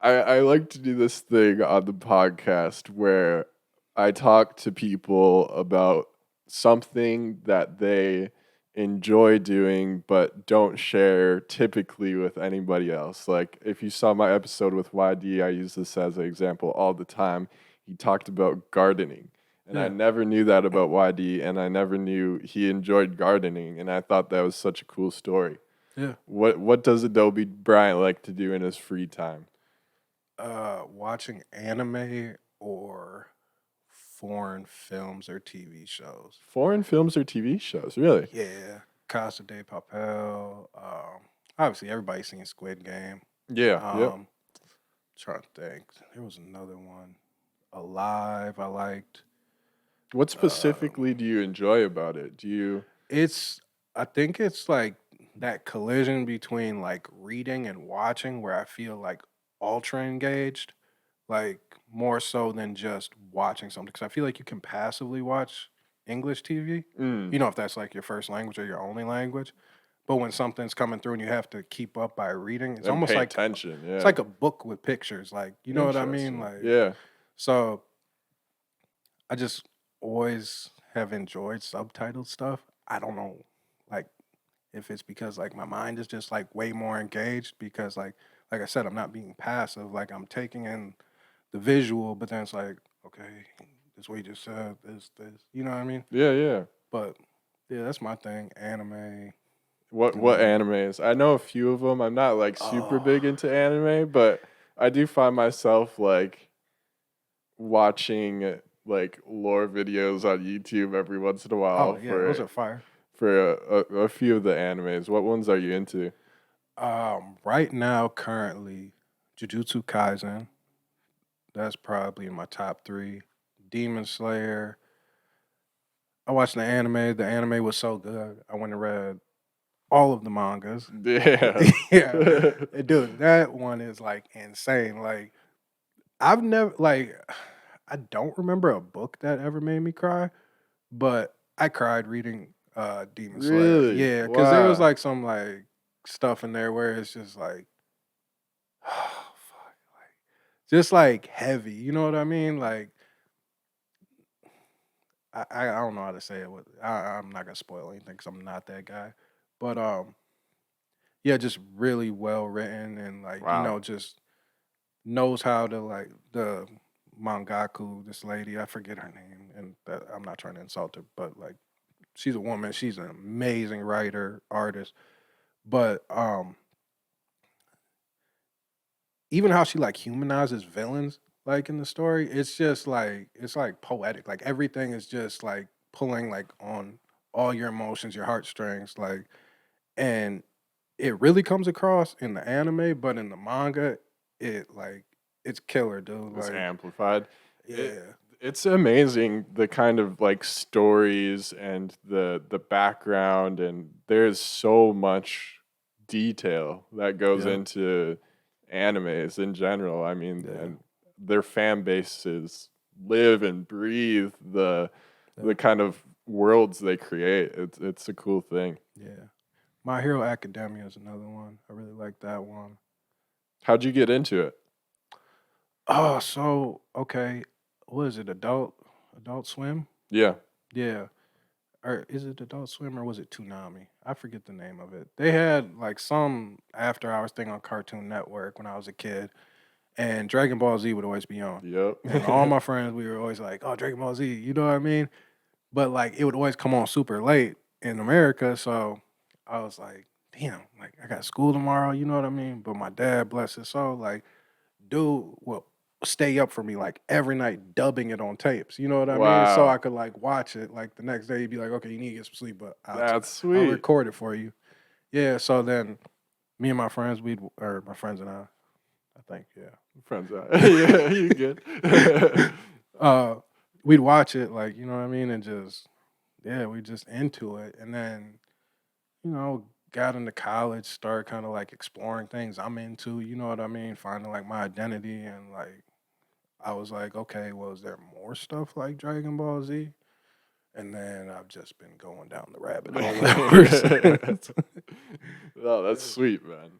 I like to do this thing on the podcast where I talk to people about something that they enjoy doing but don't share typically with anybody else. Like if you saw my episode with YD, I use this as an example all the time. He talked about gardening. And I Yeah. never knew that about YD, and I never knew he enjoyed gardening, and I thought that was such a cool story. Yeah. What does Adobe Bryant like to do in his free time? Watching anime or foreign films or TV shows. Foreign films or TV shows, really? Yeah. Casa de Papel. Obviously everybody's seen Squid Game. Yeah, yep. Trying to think. There was another one. Alive, I liked. What Um, specifically do you enjoy about it? Do you it's I think it's like that collision between like reading and watching where I feel like ultra engaged, like more so than just watching something. Because I feel like you can passively watch English TV, mm, if that's like your first language or your only language. But when something's coming through and you have to keep up by reading, it's and almost pay like attention? it's Yeah. like a book with pictures. Like, you know what I mean? Interesting. Like, Yeah. so I just always have enjoyed subtitled stuff. I don't know, like if it's because like my mind is just like way more engaged because like I said, I'm not being passive. Like I'm taking in the visual, but then it's like, okay, this what you just said, this. You know what I mean? Yeah, yeah. But yeah, that's my thing. Anime, What and animes? I know a few of them. I'm not like super oh, big into anime, but I do find myself like watching like lore videos on YouTube every once in a while oh yeah, those for are fire. a few of the animes. What ones are you into? Right now, currently, Jujutsu Kaisen. That's probably in my top three. Demon Slayer. I watched the anime. The anime was so good. I went and read all of the mangas. Yeah. Yeah, dude, that one is like insane. Like I've never like I don't remember a book that ever made me cry, but I cried reading Demon Slayer. Really? Yeah, because there was Wow. like some like stuff in there where it's just like, oh fuck, like just like heavy. You know what I mean? Like I don't know how to say it. I'm not gonna spoil anything because I'm not that guy. But yeah, just really well written and like Wow. just knows how to like the mangaku. This lady, I forget her name, and I'm not trying to insult her, but like she's a woman. She's an amazing writer, artist. But even how she like humanizes villains, like in the story, it's like poetic. Like everything is just like pulling like on all your emotions, your heartstrings, like, and it really comes across in the anime, but in the manga, it like it's killer, dude. It's Like, amplified. It yeah, it's amazing the kind of like stories and the background, and there's so much detail that goes yeah, into animes in general. I mean, yeah, and their fan bases live and breathe yeah, the kind of worlds they create. It's a cool thing. yeah. My Hero Academia is another one. I really like that one. How'd you get into it? Oh, so okay, what is it? Adult Swim? Yeah. Yeah, or is it Adult Swim or was it Toonami? I forget the name of it. They had like some after hours thing on Cartoon Network when I was a kid, and Dragon Ball Z would always be on. And all Yep. my friends, we were always like, "Oh, Dragon Ball Z," you know what I mean? But like, it would always come on super late in America, so I was like, "Damn, like I got school tomorrow," you know what I mean? But my dad, bless his soul, like, dude will stay up for me like every night dubbing it on tapes. You know what I mean? So I Wow. could like watch it like the next day. He'd be like, "Okay, you need to get some sleep, but That's I'll sweet. record it for you." Yeah. So then me and my friends, or my friends and I think, yeah. Friends out. Yeah, you good. Uh, we'd watch it like, you know what I mean, and just yeah, we just into it, and then got into college, started kind of like exploring things I'm into. You know what I mean? Finding like my identity and like I was like, okay, well, is there more stuff like Dragon Ball Z? And then I've just been going down the rabbit hole ever since. Oh, that's sweet, man.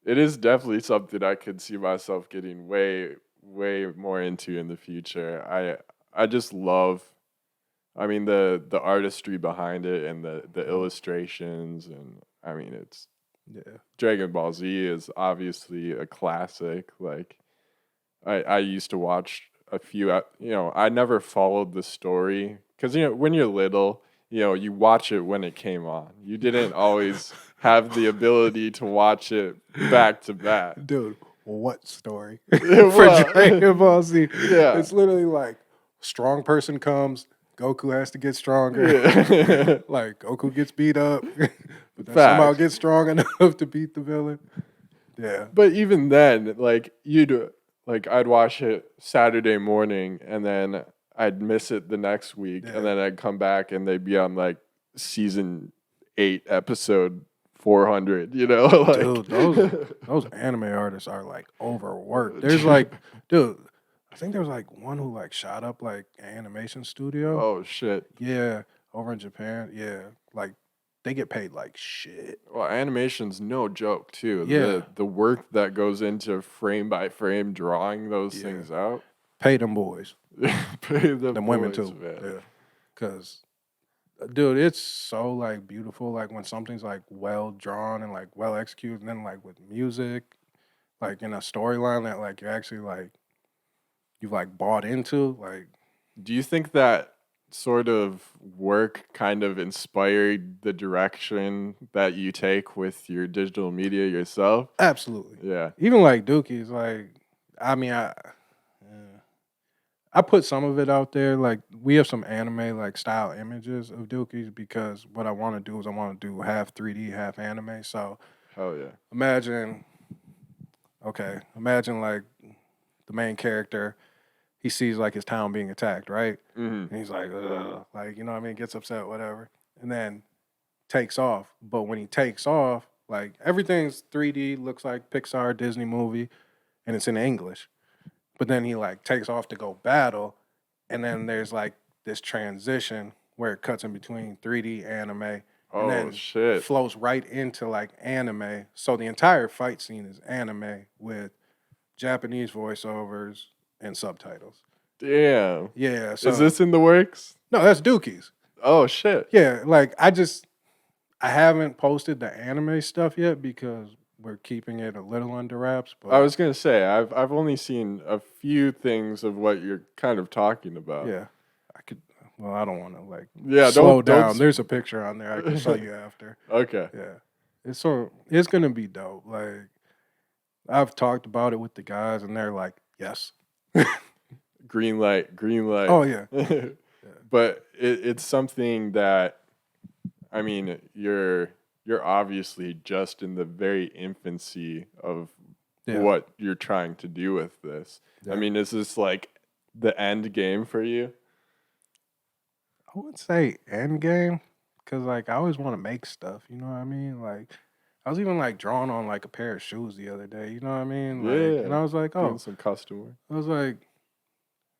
It is definitely something I could see myself getting way more into in the future. I just love, I mean, the artistry behind it and the Yeah, illustrations, and I mean, it's yeah, Dragon Ball Z is obviously a classic. Like I used to watch a few, I never followed the story because, when you're little, you watch it when it came on. You didn't always have the ability to watch it back to back. dude. What story for Well, Dragon Ball Z? yeah, It's literally like strong person comes, Goku has to get stronger. yeah. Like Goku gets beat up, but then somehow Facts. gets strong enough to beat the villain. Yeah, But even then, like I'd watch it Saturday morning, and then I'd miss it the next week, and yeah. then I'd come back and they'd be on like season 8, episode 400. Like Dude, those anime artists are like overworked. There's like, dude, I think there was like one who like shot up like an animation studio. oh shit. Yeah, over in Japan. Yeah, like they get paid like shit. Well, animation's no joke too. Yeah, The work that goes into frame by frame drawing those yeah. things out. Pay them boys, Pay the them women boys, too. man. Yeah, because dude, it's so like beautiful. Like when something's like well drawn and like well executed, and then like with music, like in a storyline that like you're actually like you've like bought into, like. Do you think that sort of work kind of inspired the direction that you take with your digital media yourself? Absolutely. Yeah. Even like Dookies, like I mean, I put some of it out there. Like we have some anime like style images of Dookies because what I want to do is I want to do half 3D, half anime. So Hell yeah. imagine, imagine like the main character, he sees like his town being attacked, right? Hmm. And he's like, ugh, like you know what I mean, gets upset, whatever, and then takes off. But when he takes off, like everything's 3D, looks like Pixar Disney movie, and it's in English. but then he like takes off to go battle, and then there's like this transition where it cuts in between 3D anime and Oh then shit. flows right into like anime. So the entire fight scene is anime with Japanese voiceovers and subtitles. Damn. Yeah, Is so this in the works? no, that's Dookies. Oh shit. Yeah, like I haven't posted the anime stuff yet because we're keeping it a little under wraps, I but was gonna say I've only seen a few things of what you're kind of talking about. yeah, I could. Well, I don't want to like Yeah, slow don't. down. There's a picture on there I can show you after. Okay. Yeah, it's gonna be dope. Like I've talked about it with the guys, and they're like, yes. Green light, green light. Oh yeah, yeah, But it's something that I mean, you're obviously just in the very infancy of yeah, what you're trying to do with this. I yeah. mean, is this like the end game for you? I wouldn't say end game because like I always want to make stuff. You know what I mean? Like I was even like drawing on like a pair of shoes the other day. You know what I mean? Like, and Yeah, I was like, doing oh, some custom work. I was like,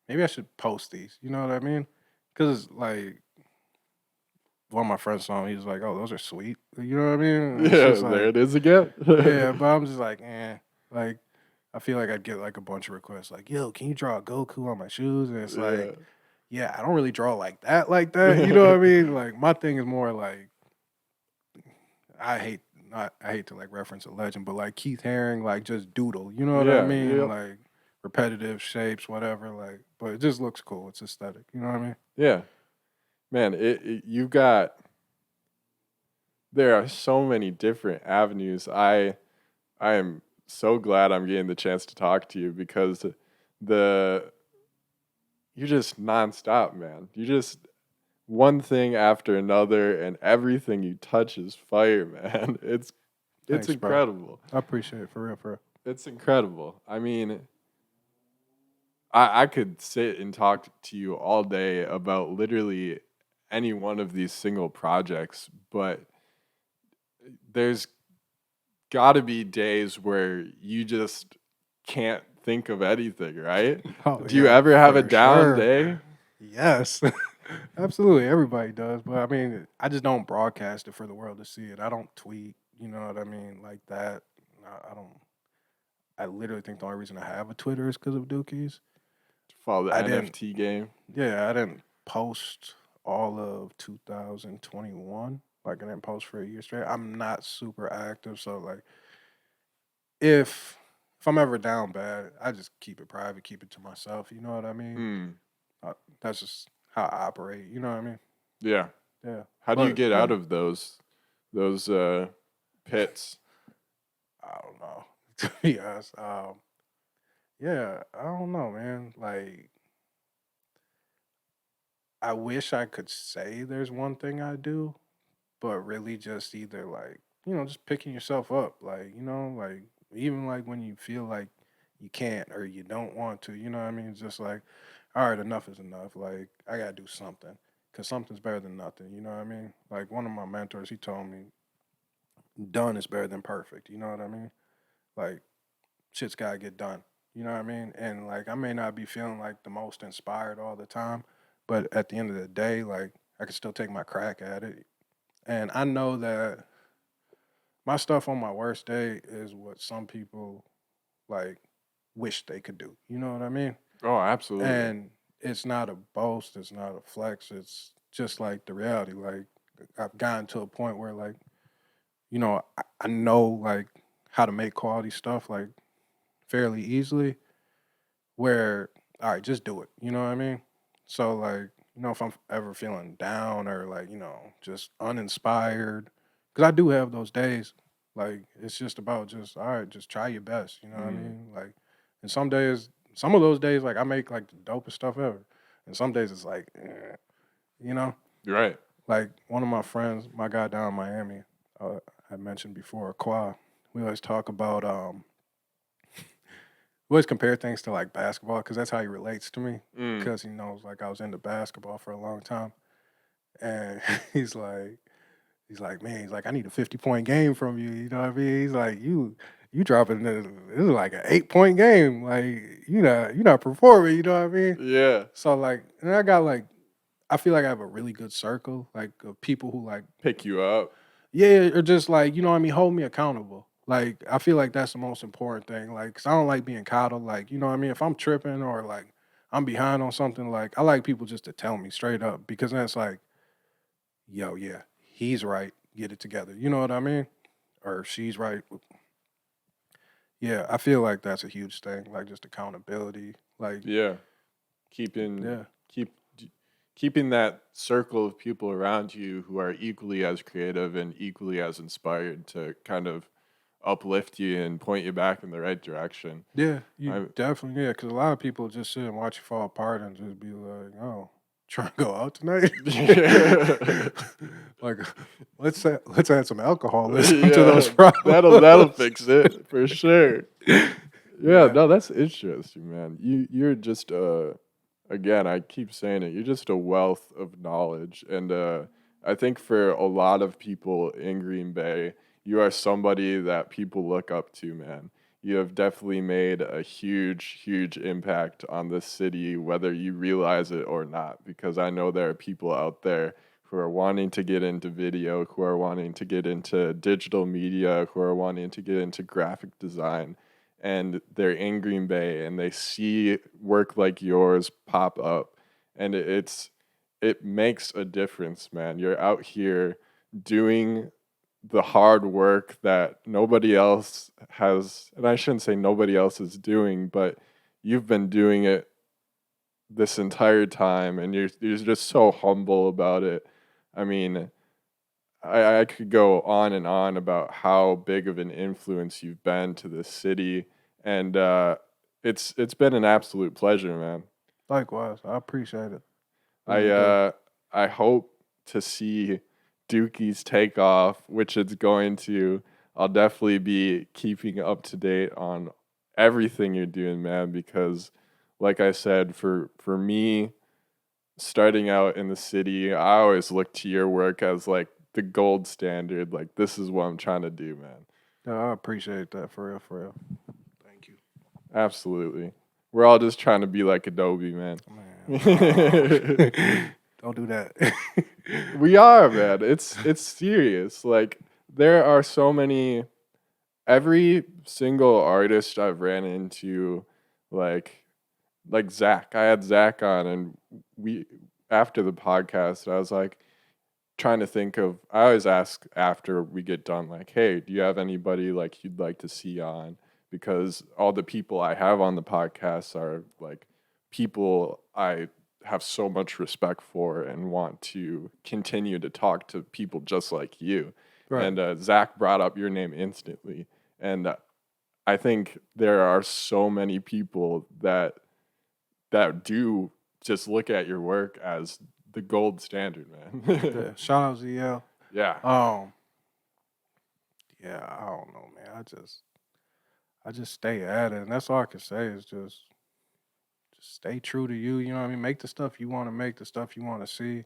maybe I should post these. You know what I mean? Because like one of my friends saw them, he was like, oh, those are sweet. You know what I mean? And it's Yeah, just there like, it is again. yeah, but I'm just like, like. I feel like I'd get like a bunch of requests like, yo, can you draw a Goku on my shoes? And it's Yeah. like, yeah, I don't really draw like that, like that. You know what I mean? Like my thing is more like I hate not I hate to like reference a legend, but like Keith Haring, like just doodle. You know what I Yeah, mean? yeah, Like repetitive shapes, whatever. Like, but it just looks cool. It's aesthetic. You know what I mean? yeah. Man, you got there are so many different avenues. I am so glad I'm getting the chance to talk to you because the you're just nonstop, man. You just one thing after another, and everything you touch is fire, man. It's Thanks, bro. incredible. I appreciate it for real, for real. It's incredible. I mean, I could sit and talk to you all day about literally any one of these single projects, but there's got to be days where you just can't think of anything, right? Oh Do you yeah, ever have a for down sure. day? Yes. Absolutely. Everybody does. But I mean, I just don't broadcast it for the world to see it. I don't tweet, you know what I mean, like that. I don't I literally think the only reason I have a Twitter is because of Dookies. Follow the I didn't NFT game. yeah, I didn't post all of 2021. Like I didn't post for a year straight. I'm not super active, so like if if I'm ever down bad, I just keep it private, keep it to myself. You know what I mean? Mm, That's just how I operate. You know what I mean? yeah. Yeah. How do you But get yeah, out of those pits? I don't know. To be honest, yeah, I don't know, man. Like, I wish I could say there's one thing I do, but really just either like just picking yourself up, like like even like when you feel like you can't or you don't want to, you know what I mean? It's just like, all right, enough is enough. Like, I gotta do something because something's better than nothing. You know what I mean? Like one of my mentors, he told me, done is better than perfect. You know what I mean? Like shit's gotta get done. You know what I mean? And like I may not be feeling like the most inspired all the time, but at the end of the day, like I can still take my crack at it. And I know that my stuff on my worst day is what some people like wish they could do. You know what I mean? Oh, absolutely. And it's not a boast, it's not a flex, it's just like the reality. Like I've gotten to a point where like, I know like how to make quality stuff like fairly easily where all right, just do it. You know what I mean? So like, if I'm ever feeling down or like, just uninspired, because I do have those days. Like it's just about just all right, just try your best. You know what I Mm, mean? Like, and some days, some of those days, like I make like the dopest stuff ever, and some days it's like, you know, you're right. like one of my friends, my guy down in Miami, I mentioned before, Qua. We always talk about we always compare things to like basketball because that's how he relates to me Mm, because he knows like I was into basketball for a long time, and he's like, man, he's like, I need a 50-point game from you. You know what I mean? He's like, you you dropping this is like an 8-point game. Like you're not performing. You know what I mean? Yeah. So like, and I got like, I feel like I have a really good circle, like of people who like, Pick you up. yeah, or just like, you know what I mean, hold me accountable. Like I feel like that's the most important thing. Like, cause I don't like being coddled. Like, you know what I mean? If I'm tripping or like I'm behind on something, like I like people just to tell me straight up because then it's like, yo, yeah, he's right. Get it together. You know what I mean? Or she's right. Yeah, I feel like that's a huge thing. Like just accountability. Like, Yeah. Keeping yeah, keep keeping that circle of people around you who are equally as creative and equally as inspired to kind of uplift you and point you back in the right direction. yeah, you I definitely, yeah. Because a lot of people just sit and watch you fall apart and just be like, oh, trying to go out tonight. Like, let's add some alcohol. Listen to those yeah, that'll problems. fix it for sure. Yeah, Yeah, no, that's interesting, man. You're just again, I keep saying it. You're just a wealth of knowledge, and I think for a lot of people in Green Bay, you are somebody that people look up to, man. You have definitely made a huge, huge impact on this city, whether you realize it or not. Because I know there are people out there who are wanting to get into video, who are wanting to get into digital media, who are wanting to get into graphic design, and they're in Green Bay and they see work like yours pop up, and it makes a difference, man. You're out here doing the hard work that nobody else has, and I shouldn't say nobody else is doing, but you've been doing it this entire time, and you're just so humble about it. I mean, I could go on and on about how big of an influence you've been to this city, and it's been an absolute pleasure, man. likewise. I appreciate it. I Really do. I hope to see Dookie's take off, which it's going to. I'll definitely be keeping up to date on everything you're doing, man, because like I said, for me, starting out in the city, I always look to your work as like the gold standard. Like this is what I'm trying to do, man. No, I appreciate that for real, for real. Thank you, Absolutely. We're all just trying to be like Adobe, man. man. No. Don't do that. We are, man. It's serious. Like there are so many, every single artist I've ran into, like Zach. I had Zach on, and we after the podcast, I was like trying to think of. I always ask after we get done, like, "Hey, do you have anybody like you'd like to see on?" Because all the people I have on the podcast are like people I have so much respect for and want to continue to talk to people just like you. Right. And Zach brought up your name instantly, and I think there are so many people that do just look at your work as the gold standard, man. Yeah. Shout out ZL. Yeah. Um. Yeah. I don't know, man. I just stay at it, and that's all I can say is just stay true to you. You know what I mean? Make the stuff you want to make, the stuff you want to see. You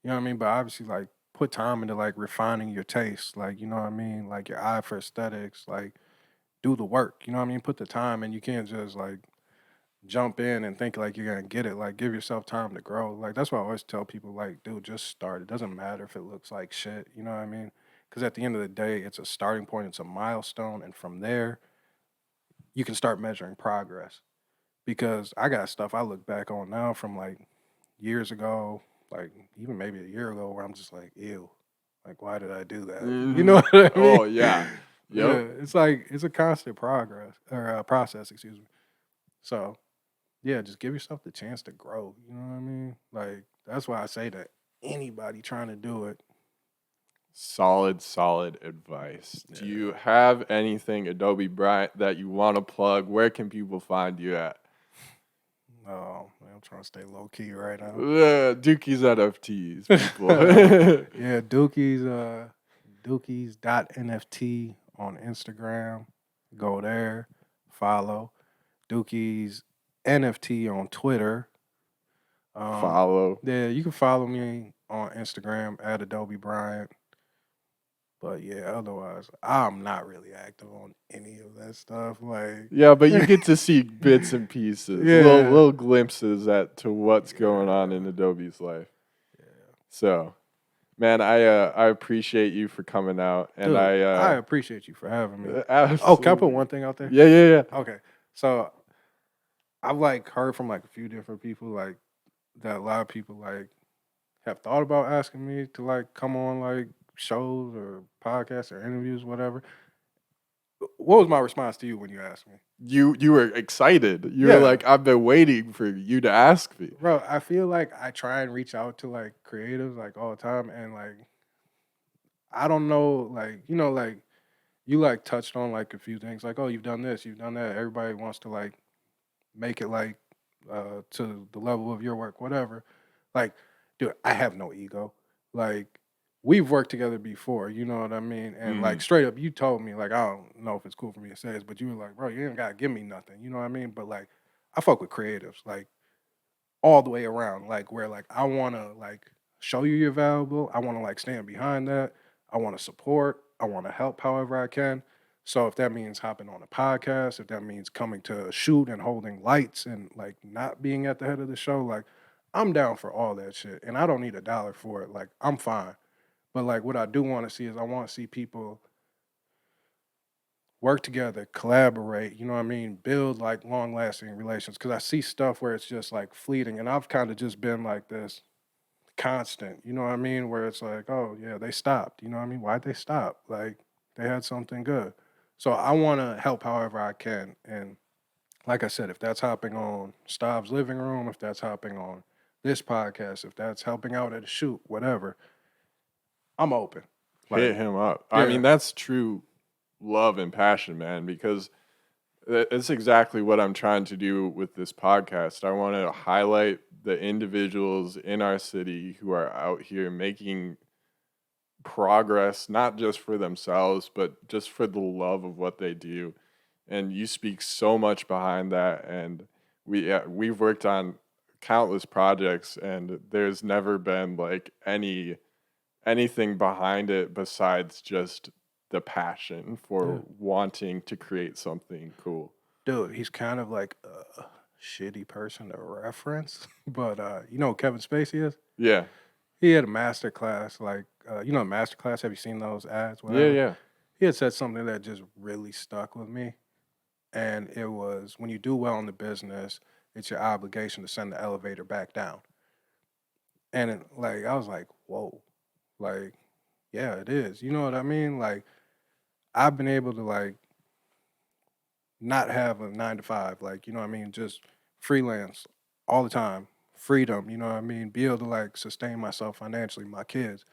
know what I mean? But obviously, like, put time into like refining your taste. Like, you know what I mean? Like your eye for aesthetics. Like, do the work. You know what I mean? Put the time, and you can't just like jump in and think like you're gonna get it. Like, give yourself time to grow. Like, that's why I always tell people, like, dude, just start. It doesn't matter if it looks like shit. You know what I mean? Because at the end of the day, it's a starting point. It's a milestone, and from there, you can start measuring progress. Because I got stuff I look back on now from like years ago, like even maybe a year ago, where I'm just like, ew, like why did I do that? You Hmm. know what I mean? Oh yeah. Yeah, Yep. it's like it's a constant progress or process, excuse me. So yeah, just give yourself the chance to grow. You know what I mean? Like that's why I say that anybody trying to do it, Solid, solid advice. Do yeah. you have anything Adobe Bryant that you want to plug? Where can people find you at? Oh, man, I'm trying to stay low key right now. Dookies NFTs, people. Yeah, Dookies.nft on Instagram. Go there, follow. Dookies NFT on Twitter. Follow. Yeah, you can follow me on Instagram at Adobe Bryant. But yeah, otherwise, I'm not really active on any of that stuff. Like, Yeah, but you get to see bits and pieces, yeah, little glimpses at to what's going on yeah, in Adobe's life. yeah. So, man, I appreciate you for coming out, and Dude, I I appreciate you for having me. Oh, can I put absolutely, one thing out there? yeah. Okay. So I've like heard from like a few different people like that a lot of people like have thought about asking me to like come on like shows or podcasts or interviews, whatever. What was my response to you when you asked me? You were excited. You were Yeah. like, I've been waiting for you to ask me. Bro, I feel like I try and reach out to like creatives like all the time and like I don't know, like, like you like touched on like a few things like, oh, you've done this, you've done that. Everybody wants to like make it like to the level of your work, whatever. Like, dude, I have no ego. Like, we've worked together before, you know what I mean? And like Mm, straight up, you told me, like, I don't know if it's cool for me to say this, but you were like, bro, you ain't gotta give me nothing, you know what I mean? But like I fuck with creatives, like all the way around. Like where like I wanna like show you you're valuable. I wanna like stand behind that. I wanna support. I wanna help however I can. So if that means hopping on a podcast, if that means coming to a shoot and holding lights and like not being at the head of the show, like I'm down for all that shit. And I don't need a dollar for it. Like I'm fine. But like what I do want to see is I want to see people work together, collaborate, you know what I mean? Build like long lasting relations. Cause I see stuff where it's just like fleeting. And I've kind of just been like this constant, you know what I mean? Where it's like, oh yeah, they stopped. You know what I mean? Why'd they stop? Like they had something good. So I want to help however I can. And like I said, if that's hopping on Stahv's living room, if that's hopping on this podcast, if that's helping out at a shoot, whatever, I'm open. hit Like, him up. I mean, yeah, that's true love and passion, man, because it's exactly what I'm trying to do with this podcast. I want to highlight the individuals in our city who are out here making progress, not just for themselves, but just for the love of what they do. And you speak so much behind that. And we've worked on countless projects, and there's never been like anything behind it besides just the passion yeah. for wanting to create something cool. Dude, he's kind of like a shitty person to reference. But you know who Kevin Spacey is? Yeah. He had a master class, like master class. Have you seen those ads? Yeah, Whatever. yeah. He had said something that just really stuck with me. And it was when you do well in the business, it's your obligation to send the elevator back down. And like I was like, whoa, like yeah, it is. You know what I mean? Like I've been able to like not have a 9 to 5, like you know what I mean, just freelance all the time, freedom. You know what I mean? Be able to like sustain myself financially, my kids.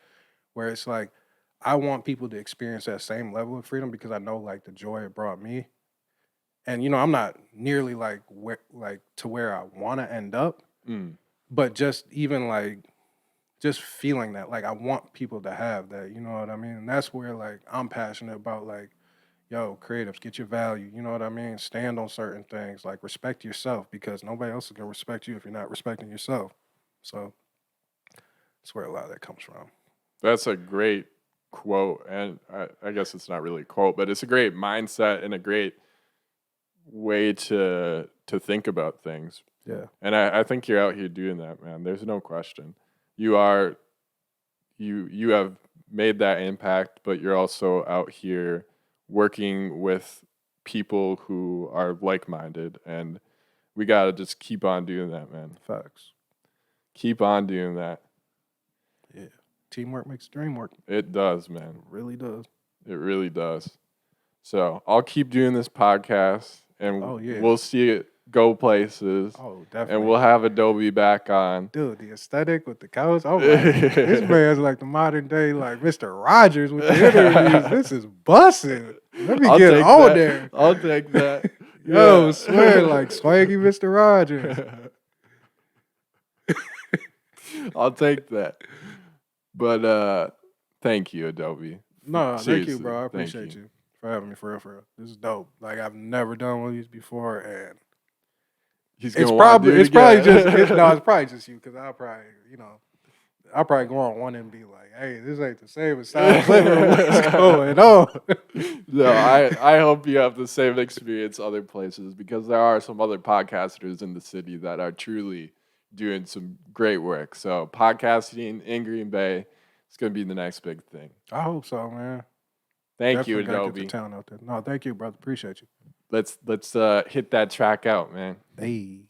Where it's like I want people to experience that same level of freedom because I know like the joy it brought me. And I'm not nearly like like to where I want to end up, Mm. but just even like just feeling that like I want people to have that, you know what I mean? And that's where like I'm passionate about like yo, creatives, get your value, you know what I mean? Stand on certain things, like respect yourself because nobody else is going to respect you if you're not respecting yourself. So that's where a lot of that comes from. That's a great quote. And I guess it's not really a quote, but it's a great mindset and a great way to think about things. Yeah. And I think you're out here doing that, man. There's no question. You are you have made that impact, but you're also out here working with people who are like-minded, and we got to just keep on doing that, man. Facts. Keep on doing that. Yeah. Teamwork makes the dream work. It does, man. It really does. It really does. So I'll keep doing this podcast, and Oh, yeah. we'll see it go places, Oh, and definitely. we'll have Adobe back on. Dude, the aesthetic with the couch. I'm like, this man's like the modern day, like Mr. Rogers with the interviews. This is busting. Let me I'll get take on that. there. I'll take that. Yo, Yeah. swear, like swaggy Mr. Rogers. I'll take that. But thank you, Adobe. No, thank you, Seriously, bro. I thank appreciate you. you for having me for real, for real. This is dope. Like I've never done one of these before, and He's it's gonna want to probably do it it's probably again. just no, it's probably just you because I'll probably I'll probably go on one and be like, hey, this ain't the same as Stahv living room. What's going on? No, I hope you have the same experience other places because there are some other podcasters in the city that are truly doing some great work. So podcasting in Green Bay is going to be the next big thing. I hope so, man. Thank you, Definitely gotta get the Adobe. town out there. No, thank you, brother. Appreciate you. Let's hit that track out, man. Hey.